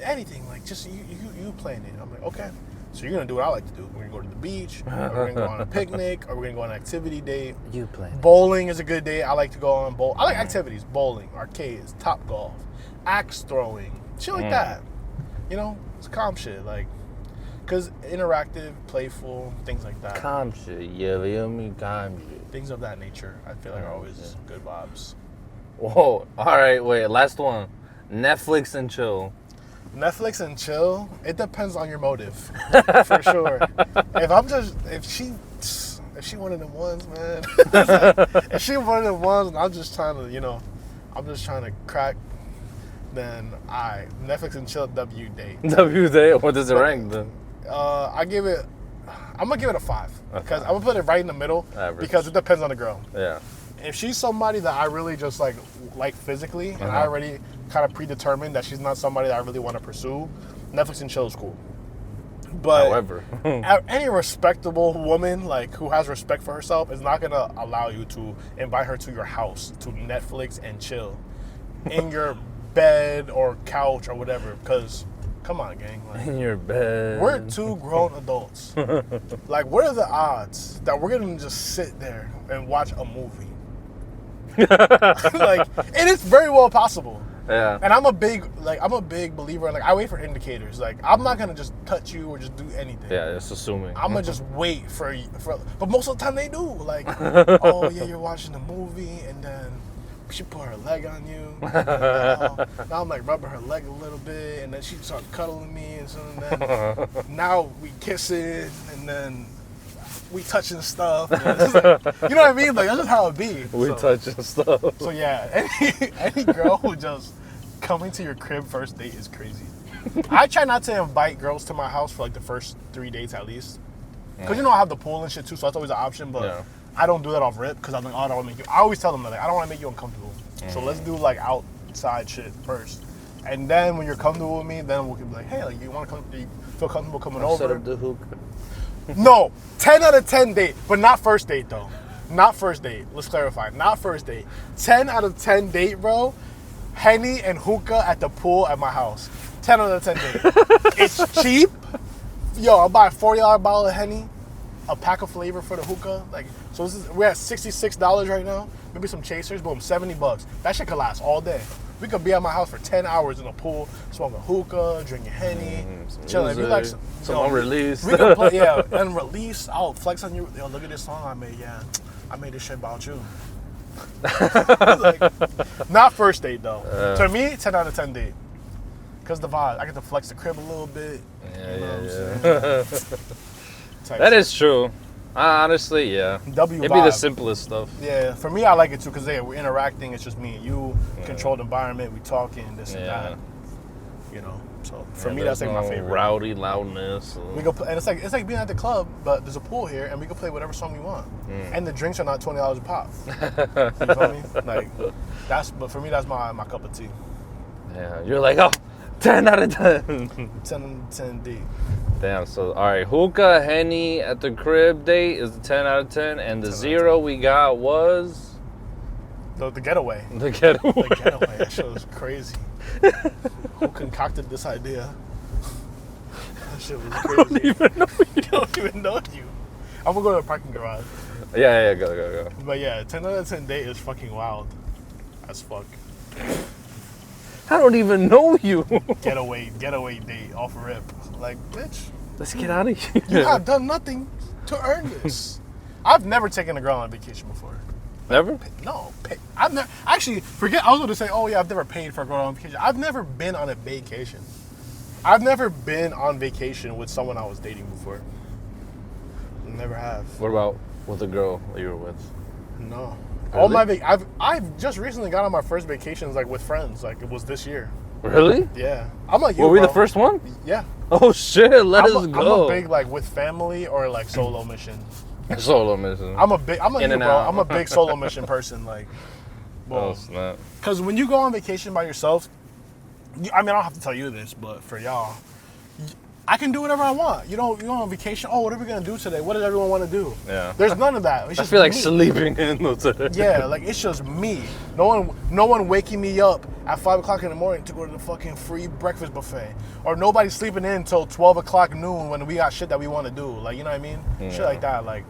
Speaker 3: anything, like just you plan it. I'm like, okay, so you're gonna do what I like to do. We're gonna go to the beach, or we're gonna go on a picnic, or we're gonna go on an activity date.
Speaker 2: You plan it.
Speaker 3: Bowling is a good day. I like to go on I like activities, bowling, arcades, top golf, axe throwing, shit like that. You know, it's calm shit, like, cause interactive, playful, things like that.
Speaker 2: Calm shit, yeah, you mean calm shit.
Speaker 3: Things of that nature, I feel like are always good vibes.
Speaker 2: Whoa, all right, wait, last one. Netflix and chill.
Speaker 3: Netflix and chill, it depends on your motive, for sure. If she one of them ones, man. If she one of them ones and I'm just trying to crack, then Netflix and chill W date.
Speaker 2: W date, what does it rank then?
Speaker 3: I'm gonna give it a 5. Because I'm gonna put it right in the middle.
Speaker 2: Average.
Speaker 3: Because it depends on the girl.
Speaker 2: Yeah.
Speaker 3: If she's somebody that I really just like physically, and I already kind of predetermined that she's not somebody that I really want to pursue, Netflix and chill is cool. But
Speaker 2: however,
Speaker 3: any respectable woman like who has respect for herself is not gonna allow you to invite her to your house to Netflix and chill in your bed or couch or whatever. Because come on, gang. Like,
Speaker 2: in your bed.
Speaker 3: we're 2 grown adults. Like, what are the odds that we're gonna just sit there and watch a movie? Like, it is very well possible.
Speaker 2: Yeah.
Speaker 3: And I'm a big believer in, like, I wait for indicators. Like, I'm not gonna just touch you or just do anything.
Speaker 2: Yeah, it's assuming.
Speaker 3: I'm gonna just wait for, but most of the time they do. Like, oh yeah, you're watching a movie and then she put her leg on you. Now I'm like rubbing her leg a little bit, and then she starts cuddling me, and so then now we kissing, and then we touching stuff. You know what I mean? Like, that's just how it be.
Speaker 2: We touching stuff.
Speaker 3: So yeah, any girl who just coming to your crib first date is crazy. I try not to invite girls to my house for like the first 3 dates at least, because I have the pool and shit too, so that's always an option. But I don't do that off rip because I'm like, oh, I don't want to make you. I always tell them that, like, I don't want to make you uncomfortable. So let's do like outside shit first, and then when you're comfortable with me, then we can be like, hey, like, you want to come? Do you feel comfortable coming over?
Speaker 2: Set up the hookah.
Speaker 3: No, 10 out of 10 date, but not first date though. Not first date. Let's clarify. Not first date. 10 out of 10 date, bro. Henny and hookah at the pool at my house. 10 out of 10 date. It's cheap. Yo, I'll buy a $40 bottle of Henny, a pack of flavor for the hookah. Like, so we're at $66 right now. Maybe some chasers, boom, $70. That shit could last all day. We could be at my house for 10 hours in a pool, smoking hookah, drinking Henny, chilling. If you like
Speaker 2: some unreleased.
Speaker 3: We could play, unreleased. I'll flex on you. Yo, look at this song I made. Yeah, I made this shit about you. Like, not first date though. To me, 10 out of 10 date. Cause the vibe, I get to flex the crib a little bit.
Speaker 2: Yeah. That is true. Honestly, yeah. It'd be the simplest stuff.
Speaker 3: Yeah, for me, I like it too, because we're interacting. It's just me and you, controlled environment. We talking, this and that. You know, so for me, that's like my favorite.
Speaker 2: Rowdy loudness.
Speaker 3: We go play, and it's like being at the club, but there's a pool here, and we can play whatever song we want. And the drinks are not $20 a pop. You feel me? Like, but for me, that's my cup of tea.
Speaker 2: Yeah, you're like, oh, 10 out of 10.
Speaker 3: 10 D.
Speaker 2: Damn, so, all right, hookah, Henny at the crib date is a 10 out of 10, and the 0 we got was?
Speaker 3: The getaway.
Speaker 2: The getaway.
Speaker 3: The getaway, that shit was crazy. Who concocted this idea? That shit was crazy.
Speaker 2: I don't even know you.
Speaker 3: Don't even know you. I'm gonna go to the parking garage.
Speaker 2: Yeah, go.
Speaker 3: But yeah, 10 out of 10 date is fucking wild as fuck.
Speaker 2: I don't even know you.
Speaker 3: Getaway date off rip. Like, bitch.
Speaker 2: Let's get out of here.
Speaker 3: You have done nothing to earn this. I've never taken a girl on vacation before.
Speaker 2: Never?
Speaker 3: No. I've never. Actually, forget. I was going to say, oh yeah, I've never paid for a girl on vacation. I've never been on a vacation. I've never been on vacation with someone I was dating before. Never have.
Speaker 2: What about with a girl that you were with?
Speaker 3: No.
Speaker 2: Really?
Speaker 3: All my I've just recently got on my first vacations like with friends. Like, it was this year.
Speaker 2: Really?
Speaker 3: Yeah. I'm like you.
Speaker 2: Were we
Speaker 3: bro.
Speaker 2: the first one?
Speaker 3: Yeah.
Speaker 2: Oh shit! Let us go.
Speaker 3: I'm a big like with family or like solo mission.
Speaker 2: Solo mission.
Speaker 3: I'm like you, bro.
Speaker 2: out.
Speaker 3: I'm a big solo mission person. Like,
Speaker 2: well, snap.
Speaker 3: Because when you go on vacation by yourself, I mean, I don't have to tell you this, but for y'all, I can do whatever I want. You know, you're on vacation. Oh, what are we gonna do today? What does everyone want to do?
Speaker 2: Yeah.
Speaker 3: There's none of that. It's
Speaker 2: I
Speaker 3: just
Speaker 2: feel like
Speaker 3: me.
Speaker 2: sleeping in today.
Speaker 3: Yeah, like it's just me. No one waking me up at 5 o'clock in the morning to go to the fucking free breakfast buffet, or nobody sleeping in until 12 o'clock noon when we got shit that we want to do. Like, you know what I mean?
Speaker 2: Yeah.
Speaker 3: Shit like that. Like,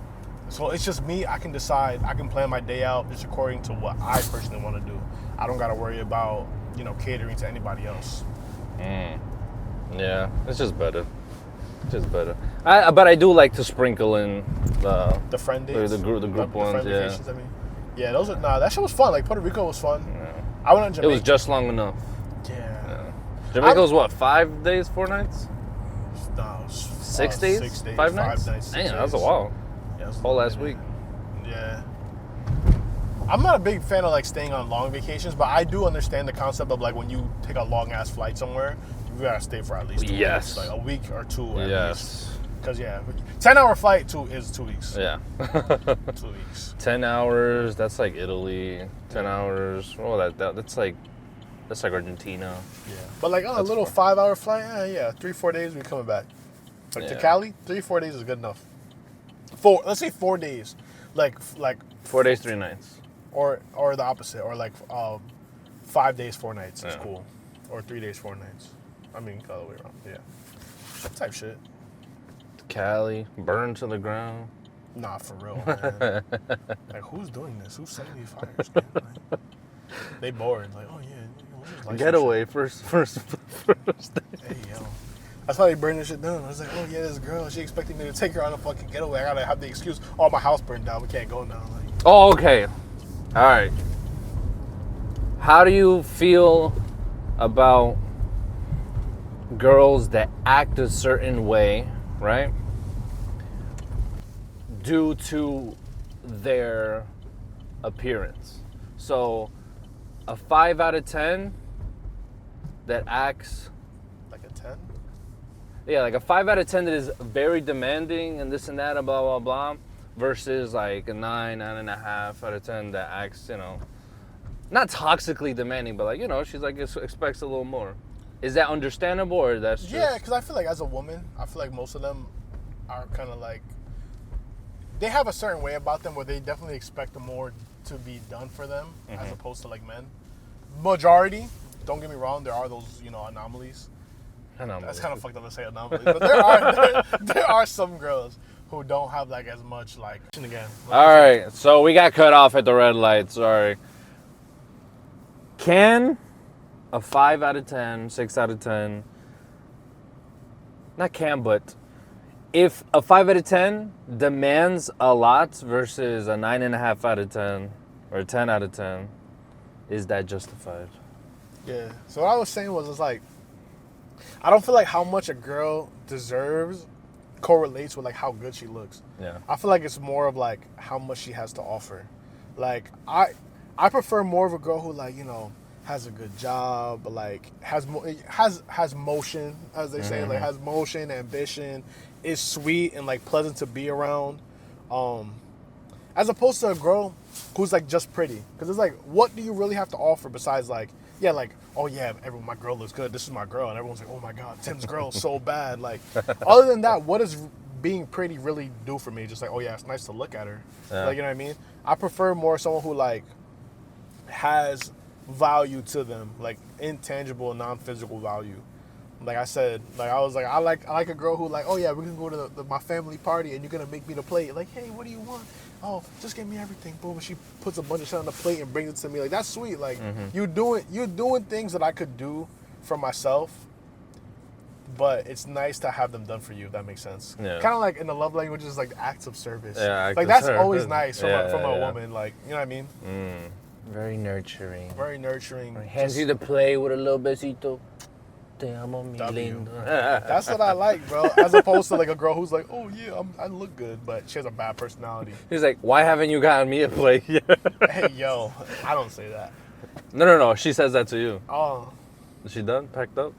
Speaker 3: so it's just me. I can decide. I can plan my day out just according to what I personally want to do. I don't gotta worry about catering to anybody else.
Speaker 2: Yeah, it's just better. Just better. But I do like to sprinkle in
Speaker 3: The friend days,
Speaker 2: the group ones.
Speaker 3: friend
Speaker 2: Yeah.
Speaker 3: vacations, I mean, yeah, those are that shit was fun. Like Puerto Rico was fun.
Speaker 2: Yeah.
Speaker 3: I went on Jamaica.
Speaker 2: It was just long enough.
Speaker 3: Yeah.
Speaker 2: Jamaica was what, 5 days, 4 nights?
Speaker 3: No, it was,
Speaker 2: 6 days?
Speaker 3: 6 days,
Speaker 2: 5 nights?
Speaker 3: 6
Speaker 2: Damn, that was a
Speaker 3: days.
Speaker 2: while.
Speaker 3: Yeah, it was
Speaker 2: Whole last week.
Speaker 3: Yeah. I'm not a big fan of like staying on long vacations, but I do understand the concept of like when you take a long ass flight somewhere, you gotta stay for at least 2
Speaker 2: Yes.
Speaker 3: weeks, like a week or two at least.
Speaker 2: Yes.
Speaker 3: Because 10-hour flight is 2 weeks.
Speaker 2: Yeah.
Speaker 3: 2 weeks.
Speaker 2: 10 hours, that's like Italy. 10 hours. Oh, that's like Argentina.
Speaker 3: Yeah. But like on a
Speaker 2: That's
Speaker 3: little
Speaker 2: far.
Speaker 3: 5-hour flight, 3-4 days we coming back. Like to
Speaker 2: Yeah.
Speaker 3: Cali, 3-4 days is good enough. Let's say 4 days, like
Speaker 2: 4 days, 3 nights.
Speaker 3: or the opposite, or like 5 days, 4 nights is
Speaker 2: Yeah.
Speaker 3: cool, or 3 days, 4 nights. I mean, the other way around. Yeah. Type shit.
Speaker 2: Cali, burned to the ground.
Speaker 3: Nah, for real, man. Like, who's doing this? Who's setting these fires? Man? Like, they bored. Like, oh yeah. Let's just light some
Speaker 2: Getaway, first day.
Speaker 3: shit. Hey yo. That's why they burned this shit down. I was like, oh yeah, this girl, she expecting me to take her on a fucking getaway. I gotta have the excuse. Oh, my house burned down. We can't go now. Like,
Speaker 2: Oh, okay. All right. How do you feel about girls that act a certain way, right? Due to their appearance. So, a 5 out of 10 that acts,
Speaker 3: like a 10?
Speaker 2: yeah, like a 5 out of 10 that is very demanding and this and that and blah, blah, blah, versus like a 9.5 out of 10 that acts, not toxically demanding, but like, she's like expects a little more. Is that understandable, or that's just...
Speaker 3: Yeah, because I feel like as a woman, I feel like most of them are kind of like, they have a certain way about them where they definitely expect more to be done for them as opposed to like men. Majority, don't get me wrong, there are those, anomalies. That's kind of fucked up to say anomalies, but there are some girls who don't have like as much like again.
Speaker 2: All right, so we got cut off at the red light. Sorry. Can a 5 out of 10, 6 out of 10, not can, but if a 5 out of 10 demands a lot versus a 9.5 out of 10 or a 10 out of 10, is that justified?
Speaker 3: Yeah. So what I was saying was, it's like, I don't feel like how much a girl deserves correlates with like how good she looks.
Speaker 2: Yeah.
Speaker 3: I feel like it's more of like how much she has to offer. Like I prefer more of a girl who like, has a good job, like has motion, as they say, like has motion, ambition, is sweet and like pleasant to be around. As opposed to a girl who's like just pretty. Because it's like, what do you really have to offer besides like, yeah, like, oh yeah, my girl looks good. This is my girl. And everyone's like, oh my God, Tim's girl is so bad. Like, other than that, what does being pretty really do for me? Just like, oh yeah, it's nice to look at her.
Speaker 2: Yeah.
Speaker 3: Like, you know what I mean? I prefer more someone who like has value to them, like intangible, non-physical value. Like I said, like I was like, I like a girl who like, oh yeah, we're gonna go to my family party and you're gonna make me the plate. Like, hey, what do you want? Oh, just give me everything. Boom. And she puts a bunch of shit on the plate and brings it to me. Like, that's sweet. Like, you're doing things that I could do for myself, but it's nice to have them done for you, if that makes sense.
Speaker 2: Yeah.
Speaker 3: Kind of like in the love languages, like acts of service.
Speaker 2: Yeah, acts
Speaker 3: like
Speaker 2: of
Speaker 3: that's
Speaker 2: service.
Speaker 3: always nice from
Speaker 2: Yeah,
Speaker 3: a
Speaker 2: yeah.
Speaker 3: woman. Like, you know what I mean?
Speaker 2: Very nurturing.
Speaker 3: Very nurturing.
Speaker 2: Hands you to play with a little besito. Te amo, mi
Speaker 3: W.
Speaker 2: lindo.
Speaker 3: That's what I like, bro. As opposed to like a girl who's like, oh yeah, I look good, but she has a bad personality.
Speaker 2: He's like, why haven't you gotten me a plate yet?
Speaker 3: Hey, yo, I don't say that.
Speaker 2: No. She says that to you.
Speaker 3: Oh,
Speaker 2: Is she done? Packed up?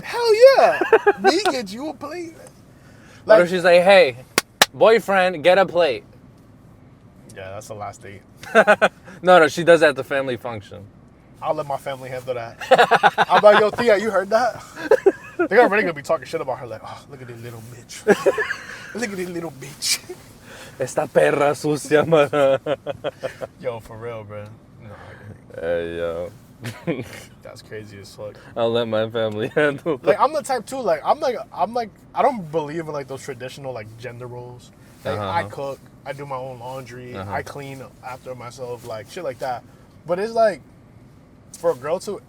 Speaker 3: hell yeah. Me get you a plate.
Speaker 2: What if she's like, hey, boyfriend, get a plate?
Speaker 3: Yeah, that's the last date.
Speaker 2: No, she does that at the family function.
Speaker 3: I'll let my family handle that. I'm like, yo, Thea, you heard that? They're already gonna be talking shit about her, like, oh, look at this little bitch. Look at this little bitch.
Speaker 2: Esta perra sucia, man.
Speaker 3: Yo, for real, bro. No,
Speaker 2: Hey, yo.
Speaker 3: that's crazy as fuck.
Speaker 2: I'll let my family handle
Speaker 3: Like, I'm the type too. Like, I'm like, I don't believe in like those traditional like gender roles. Like, I cook, I do my own laundry, I clean after myself, like shit like that. But it's like, for a girl to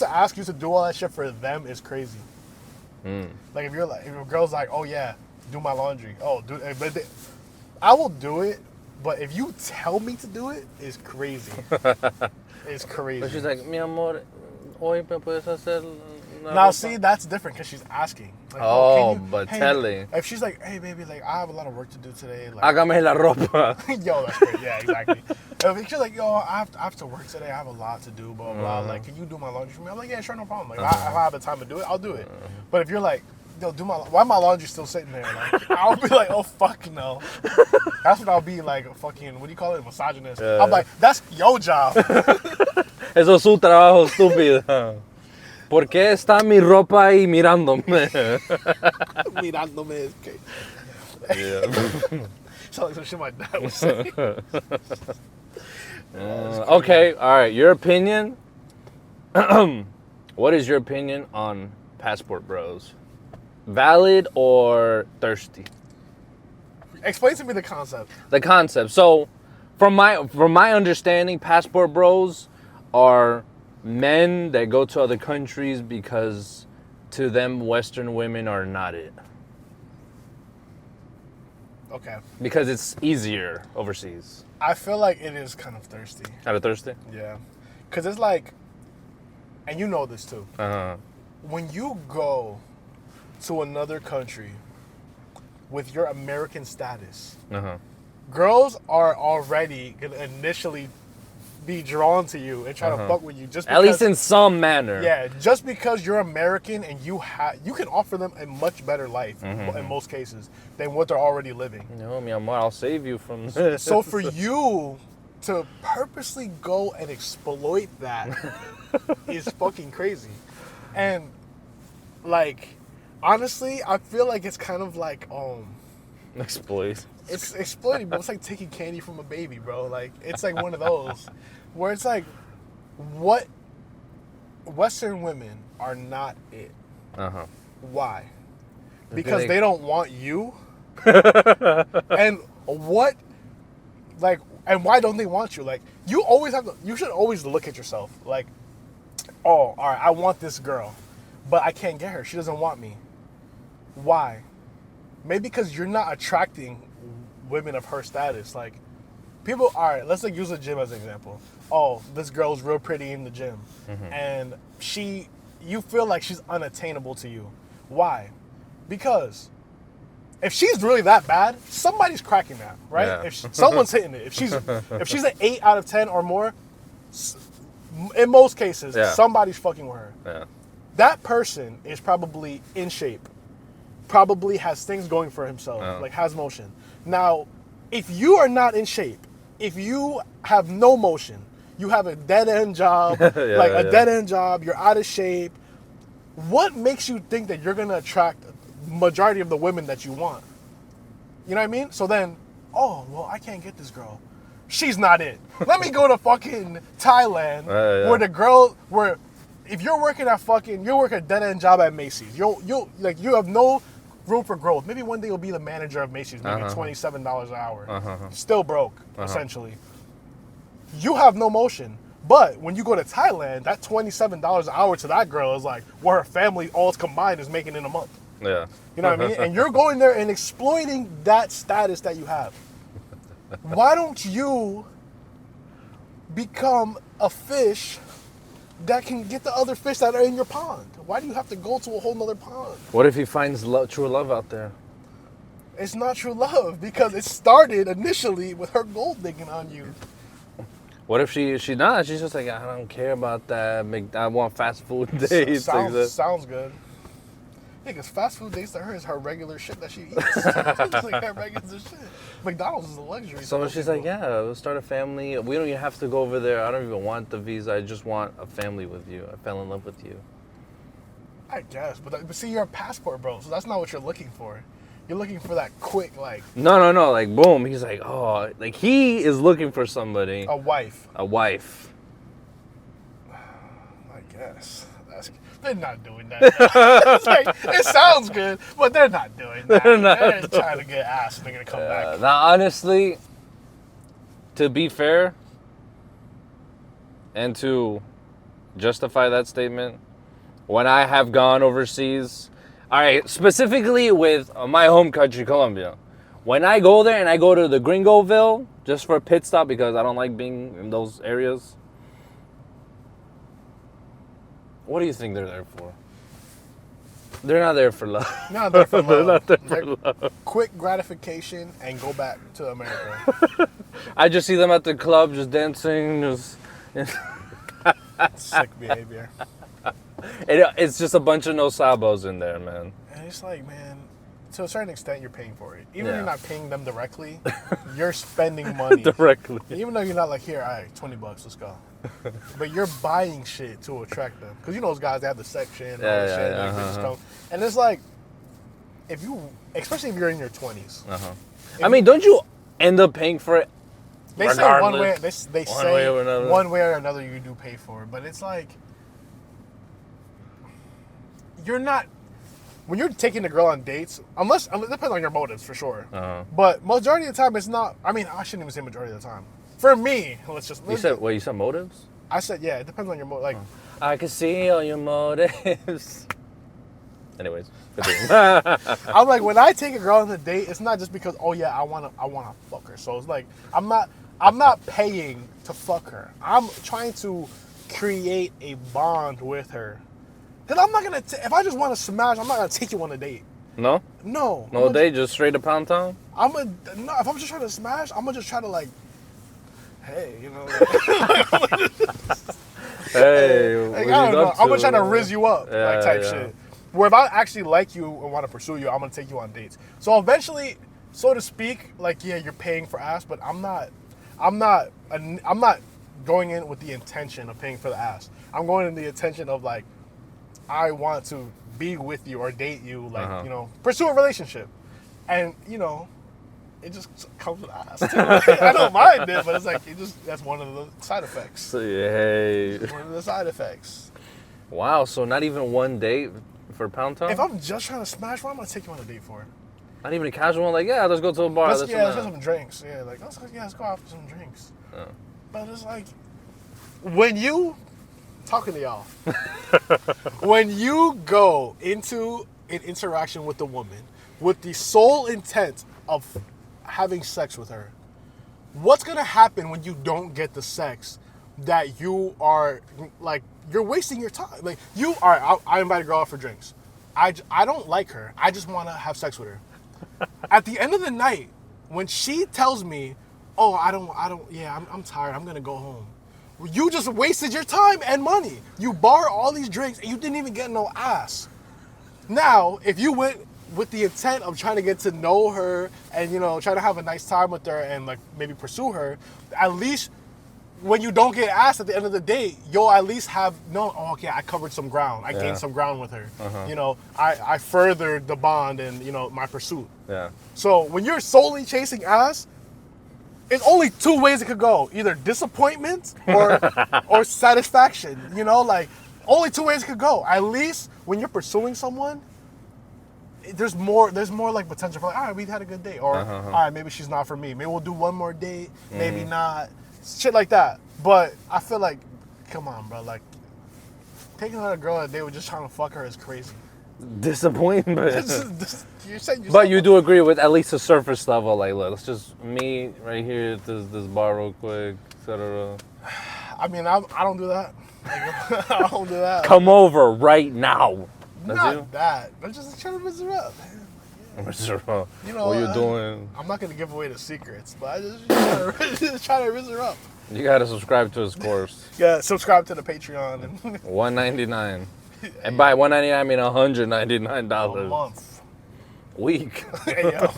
Speaker 3: ask you to do all that shit for them is crazy. Like if a girl's like, oh yeah, do my laundry. Oh, I will do it. But if you tell me to do it, it's crazy. It's crazy.
Speaker 2: But she's like, mi amor, hoy me puedes hacer la
Speaker 3: Now,
Speaker 2: ropa?"
Speaker 3: see, that's different because she's asking. Like,
Speaker 2: but
Speaker 3: hey,
Speaker 2: telling.
Speaker 3: If she's like, hey, baby, like, I have a lot of work to do today. Like,
Speaker 2: Hágame la ropa.
Speaker 3: yo, that's great. Yeah, exactly. If she's like, yo, I have to work today. I have a lot to do, blah, blah. Like, can you do my laundry for me? I'm like, yeah, sure, no problem. Like, if I have the time to do it, I'll do it. But if you're like, yo, why my laundry still sitting there? Like, I'll be like, oh, fuck no. That's what I'll be like, fucking, what do you call it? Misogynist.
Speaker 2: Yeah.
Speaker 3: I'm like, that's your job.
Speaker 2: Eso es su trabajo, estúpida. ¿Por qué está mi ropa ahí mirándome?
Speaker 3: Mirándome es que.
Speaker 2: Yeah.
Speaker 3: Sounds like some shit my dad would say.
Speaker 2: Okay, all right. Your opinion? What is your opinion on passport bros? Valid or thirsty?
Speaker 3: Explain to me the concept.
Speaker 2: The concept. So, from my understanding, passport bros are men that go to other countries because to them Western women are not it.
Speaker 3: Okay.
Speaker 2: Because it's easier overseas.
Speaker 3: I feel like it is kind of thirsty.
Speaker 2: Kind of thirsty?
Speaker 3: Yeah. Because it's like, and you know this too,
Speaker 2: Uh-huh.
Speaker 3: when you go to another country with your American status,
Speaker 2: Uh-huh.
Speaker 3: girls are already going to initially be drawn to you and try to fuck with you just because,
Speaker 2: At least in some manner.
Speaker 3: yeah, just because you're American and you can offer them a much better life in most cases than what they're already living.
Speaker 2: No, mi amor, I'll save you from this.
Speaker 3: So for you to purposely go and exploit that is fucking crazy. And like, honestly, I feel like it's kind of like
Speaker 2: Exploit.
Speaker 3: it's exploiting, but it's like taking candy from a baby, bro. Like, it's like one of those where it's like, what Western women are not it.
Speaker 2: Uh-huh.
Speaker 3: Why?
Speaker 2: They're
Speaker 3: Because
Speaker 2: big.
Speaker 3: they don't want you. And what, like, and why don't they want you? Like, you should always look at yourself. Like, oh, all right, I want this girl, but I can't get her. She doesn't want me. Why? Maybe because you're not attracting women of her status. Like, people, all right, let's like use the gym as an example. Oh, this girl's real pretty in the gym. And you feel like she's unattainable to you. Why? Because if she's really that bad, somebody's cracking that, right?
Speaker 2: Yeah.
Speaker 3: If someone's hitting it. If she's an 8 out of 10 or more, in most cases,
Speaker 2: Yeah.
Speaker 3: somebody's fucking with her.
Speaker 2: Yeah.
Speaker 3: That person is probably in shape, probably has things going for himself, like has motion. Now, if you are not in shape, if you have no motion, you have a dead-end job, dead-end job, you're out of shape, what makes you think that you're going to attract majority of the women that you want? You know what I mean? So then, oh, well, I can't get this girl. She's not it. Let me go to fucking Thailand where if you're working a dead-end job at Macy's, you have no room for growth. Maybe one day you'll be the manager of Macy's, making $27 an hour. Still broke, essentially. You have no motion. But when you go to Thailand, that $27 an hour to that girl is like what her family all combined is making in a month.
Speaker 2: Yeah.
Speaker 3: You know what I mean? And you're going there and exploiting that status that you have. Why don't you become a fish that can get the other fish that are in your pond? Why do you have to go to a whole nother pond?
Speaker 2: What if he finds true love out there?
Speaker 3: It's not true love because it started initially with her gold digging on you.
Speaker 2: What if she's just like, I don't care about that. I want fast food dates.
Speaker 3: Sounds good. Yeah, because fast food dates to her is her regular shit that she eats. It's like her regular shit. McDonald's is a luxury.
Speaker 2: So she's like, yeah, we'll start a family. We don't even have to go over there. I don't even want the visa. I just want a family with you. I fell in love with you.
Speaker 3: I guess, but see, you're a passport, bro. So that's not what you're looking for. You're looking for that quick, like.
Speaker 2: No. Like, boom. He's like, oh, like he is looking for somebody.
Speaker 3: A wife.
Speaker 2: A wife.
Speaker 3: I guess. They're not doing that. It's like, it sounds good, but they're not doing that. They're trying to get ass and they're going to come back.
Speaker 2: Now, honestly, to be fair, and to justify that statement, when I have gone overseas, all right, specifically with my home country, Colombia, when I go there and I go to the Gringoville just for a pit stop because I don't like being in those areas, what do you think they're there for? They're not there for love.
Speaker 3: Not there for love.
Speaker 2: They're not there for love.
Speaker 3: Quick gratification and go back to America.
Speaker 2: I just see them at the club just dancing, just...
Speaker 3: Sick behavior.
Speaker 2: It's just a bunch of no sabos in there, man.
Speaker 3: And it's like, man, to a certain extent, you're paying for it. Even if
Speaker 2: Yeah.
Speaker 3: you're not paying them directly, you're spending money.
Speaker 2: Directly.
Speaker 3: Even though you're not like, here, all right, $20, let's go. But you're buying shit to attract them. Because you know those guys, they have the section, all this shit. Like, they just come. And it's like, if you, especially if you're in your 20s.
Speaker 2: I mean, don't you end up paying for it?
Speaker 3: They say one way, they say
Speaker 2: way or another.
Speaker 3: one way or another you do pay for it. But it's like, you're not, when you're taking a girl on dates, unless it depends on your motives for sure. But majority of the time, it's not, I mean, I shouldn't even say majority of the time. For me,
Speaker 2: You said motives?
Speaker 3: I said, yeah, it depends on your motive. Like,
Speaker 2: I can see all your motives. Anyways,
Speaker 3: I'm like, when I take a girl on a date, it's not just because, oh yeah, I wanna fuck her. So it's like, I'm not paying to fuck her. I'm trying to create a bond with her. Cause I'm not gonna, if I just want to smash, I'm not gonna take you on a date.
Speaker 2: No?
Speaker 3: No
Speaker 2: date, just straight to Pound Town?
Speaker 3: No, if I'm just trying to smash, I'm gonna just try to like, hey, you know.
Speaker 2: Hey,
Speaker 3: Like, I don't know. I'm gonna try to rizz you up, like type shit. Where if I actually like you and want to pursue you, I'm gonna take you on dates. So eventually, so to speak, like yeah, you're paying for ass, but I'm not going in with the intention of paying for the ass. I'm going in the intention of like, I want to be with you or date you, like you know, pursue a relationship, and you know, it just comes with ass. I don't mind it, but it's like that's one of the side effects.
Speaker 2: Hey.
Speaker 3: One of the side effects.
Speaker 2: Wow, so not even one date for Pound Town?
Speaker 3: If I'm just trying to smash, what am I gonna take you on a date for?
Speaker 2: Not even a casual one, like, yeah, let's go to a bar.
Speaker 3: Let's get some drinks. Yeah, like let's go out for some drinks.
Speaker 2: Oh.
Speaker 3: But it's like when you talking to y'all, when you go into an interaction with a woman with the sole intent of having sex with her, what's gonna happen when you don't get the sex that you are like? You're wasting your time. Like you are. I invite a girl out for drinks. I don't like her. I just want to have sex with her. At the end of the night, when she tells me, "Oh, I don't. Yeah, I'm tired. I'm gonna go home." You just wasted your time and money. You bar all these drinks and you didn't even get no ass. Now, if you went with the intent of trying to get to know her and, you know, try to have a nice time with her and like maybe pursue her, at least when you don't get ass at the end of the day, you'll at least have okay, I covered some ground. I gained some ground with her. You know, I furthered the bond and, you know, my pursuit.
Speaker 2: Yeah.
Speaker 3: So when you're solely chasing ass, it's only two ways it could go. Either disappointment or satisfaction. You know, like only two ways it could go. At least when you're pursuing someone, there's more like potential for like, all right, we had a good day. Or all right, maybe she's not for me. Maybe we'll do one more date, maybe not. Shit like that. But I feel like, come on, bro, like taking on a girl that they were just trying to fuck her is crazy.
Speaker 2: Disappointment.
Speaker 3: But
Speaker 2: you do agree with at least a surface level, like, look, let's just meet right here at this bar real quick, etc.
Speaker 3: I mean, I don't do that. Like, I don't do that.
Speaker 2: Come over right now. That's
Speaker 3: Not
Speaker 2: you?
Speaker 3: that. I'm just trying to mess her up, man.
Speaker 2: You know, what you doing?
Speaker 3: I'm not gonna give away the secrets, but I just try to rizz her up.
Speaker 2: You gotta subscribe to his course.
Speaker 3: Yeah, subscribe to the Patreon and
Speaker 2: $199. And by $199 I mean $199
Speaker 3: a month.
Speaker 2: Week.
Speaker 3: Hey, yo.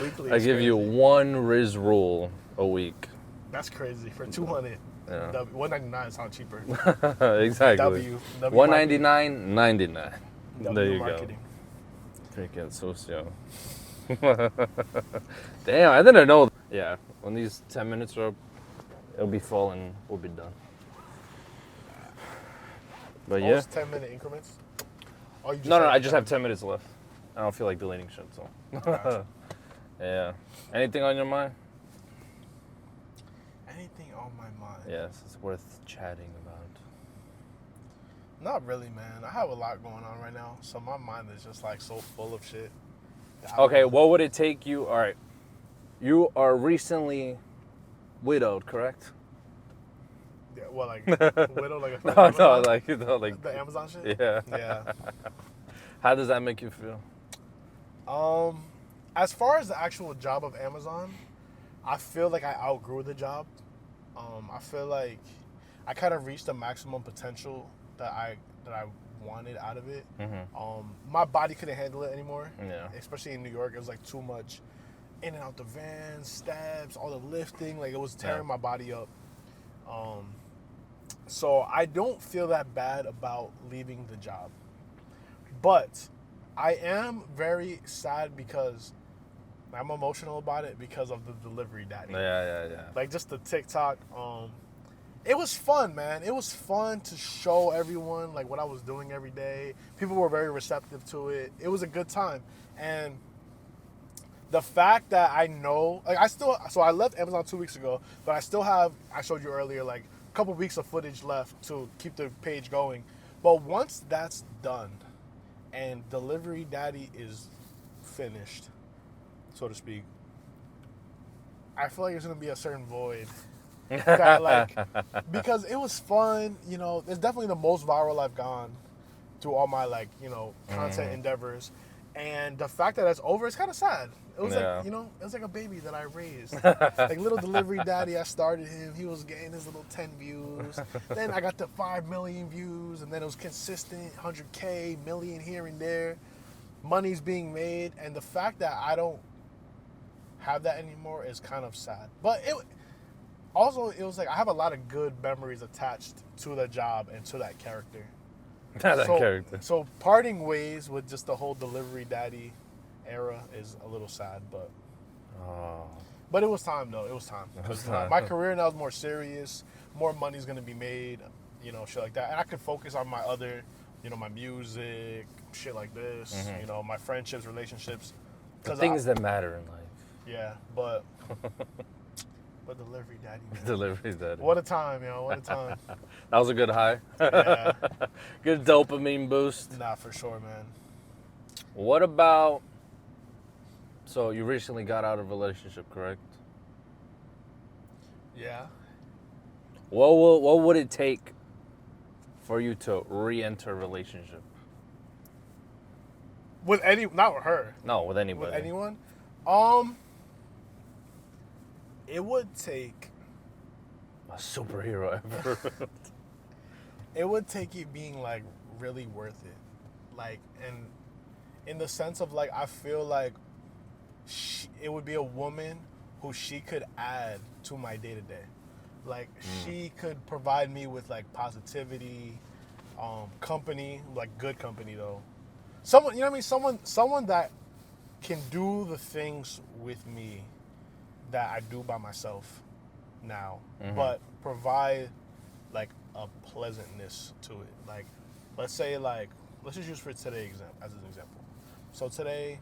Speaker 3: Weekly.
Speaker 2: I give you one Riz rule a week.
Speaker 3: That's crazy for 200.
Speaker 2: Yeah.
Speaker 3: $199 sounds cheaper.
Speaker 2: Exactly.
Speaker 3: W
Speaker 2: $199.99. There you
Speaker 3: marketing.
Speaker 2: go. Freaking socio. Damn, I didn't know. Yeah, when these 10 minutes are up, it'll be full and we'll be done. But yeah.
Speaker 3: Almost 10-minute increments. Oh, you just
Speaker 2: No,
Speaker 3: had
Speaker 2: I just
Speaker 3: 10.
Speaker 2: have 10 minutes left. I don't feel like deleting shit, so.
Speaker 3: Gotcha.
Speaker 2: Yeah. Anything on your mind?
Speaker 3: Anything on my mind?
Speaker 2: Yes, it's worth chatting about.
Speaker 3: Not really, man. I have a lot going on right now, so my mind is just like so full of shit.
Speaker 2: Okay, what would it take you? All right. You are recently widowed, correct?
Speaker 3: Yeah, well, like widow, like a
Speaker 2: No, like, you know, like.
Speaker 3: the Amazon shit.
Speaker 2: Yeah.
Speaker 3: Yeah.
Speaker 2: How does that make you feel?
Speaker 3: As far as the actual job of Amazon, I feel like I outgrew the job. I feel like I kind of reached the maximum potential that I wanted out of it.
Speaker 2: Mm-hmm.
Speaker 3: My body couldn't handle it anymore.
Speaker 2: Yeah.
Speaker 3: Especially in New York, it was like too much in and out the van, steps, all the lifting. Like it was tearing my body up. So I don't feel that bad about leaving the job. But I am very sad because I'm emotional about it because of the delivery daddy.
Speaker 2: Yeah.
Speaker 3: Like just the TikTok. It was fun, man. It was fun to show everyone like what I was doing every day. People were very receptive to it. It was a good time. And the fact that I know, like I left Amazon 2 weeks ago, but I still have, I showed you earlier, like a couple weeks of footage left to keep the page going. But once that's done and Delivery Daddy is finished, so to speak, I feel like there's going to be a certain void. That, like, because it was fun, you know, it's definitely the most viral I've gone through all my, like, you know, content endeavors. And the fact that it's over is kind of sad. It was like, you know, it was like a baby that I raised. Like little Delivery Daddy, I started him. He was getting his little 10 views. Then I got to 5 million views. And then it was consistent, 100K, million here and there. Money's being made. And the fact that I don't have that anymore is kind of sad. But it was like I have a lot of good memories attached to the job and to that character.
Speaker 2: Character.
Speaker 3: So parting ways with just the whole Delivery Daddy era is a little sad, but it was time though. It was time. Because my career now is more serious. More money's gonna be made, you know, shit like that, and I could focus on my other, you know, my music, shit like this, you know, my friendships, relationships.
Speaker 2: The things that matter in life.
Speaker 3: Yeah, but Delivery Daddy. Man.
Speaker 2: Delivery Daddy.
Speaker 3: What a time, yo! What a time.
Speaker 2: That was a good high.
Speaker 3: Yeah.
Speaker 2: Good dopamine boost.
Speaker 3: Nah, for sure, man.
Speaker 2: What about? So you recently got out of a relationship, correct?
Speaker 3: Yeah.
Speaker 2: What would it take for you to re-enter a relationship?
Speaker 3: Not with her.
Speaker 2: No, with anybody.
Speaker 3: With anyone? It would take
Speaker 2: a superhero ever.
Speaker 3: It would take it being like really worth it, like, and in the sense of like I feel like it would be a woman who she could add to my day to day, like she could provide me with like positivity, company, like good company though. Someone, you know what I mean? Someone that can do the things with me that I do by myself now, but provide like a pleasantness to it. Like, let's just use for today as an example. So today,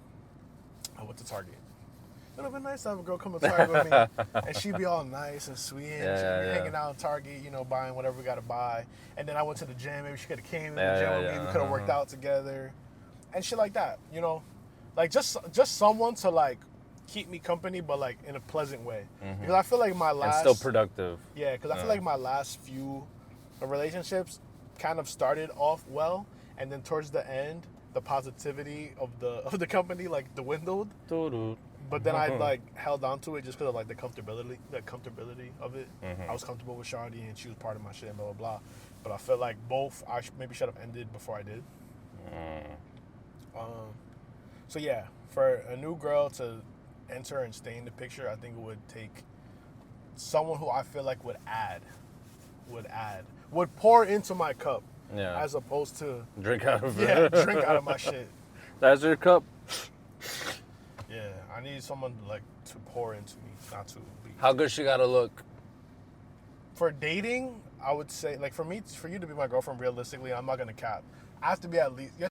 Speaker 3: I went to Target. It would have been nice to have a girl come to Target with me, and she'd be all nice and sweet, and she'd be hanging out in Target, you know, buying whatever we got to buy. And then I went to the gym. Maybe she could have came to the gym with me. We could have worked out together, and shit like that. You know, like just someone to like keep me company, but like in a pleasant way. Because I feel like my last
Speaker 2: and still productive.
Speaker 3: Yeah, because I feel like my last few relationships kind of started off well, and then towards the end, the positivity of the company like dwindled. But then I like held on to it just because of like the comfortability of it. I was comfortable with Shardy, and she was part of my shit, and blah blah blah. But I felt like both I maybe should have ended before I did. So yeah, for a new girl to enter and stay in the picture, I think it would take someone who I feel like would add would pour into my cup.
Speaker 2: Yeah.
Speaker 3: As opposed to
Speaker 2: Drink out of
Speaker 3: yeah,
Speaker 2: it.
Speaker 3: drink out of my shit.
Speaker 2: That's your cup.
Speaker 3: Yeah, I need someone like to pour into me, not to be.
Speaker 2: How good she gotta look?
Speaker 3: For dating, I would say like for you to be my girlfriend, realistically, I'm not gonna cap. I have to be at least. You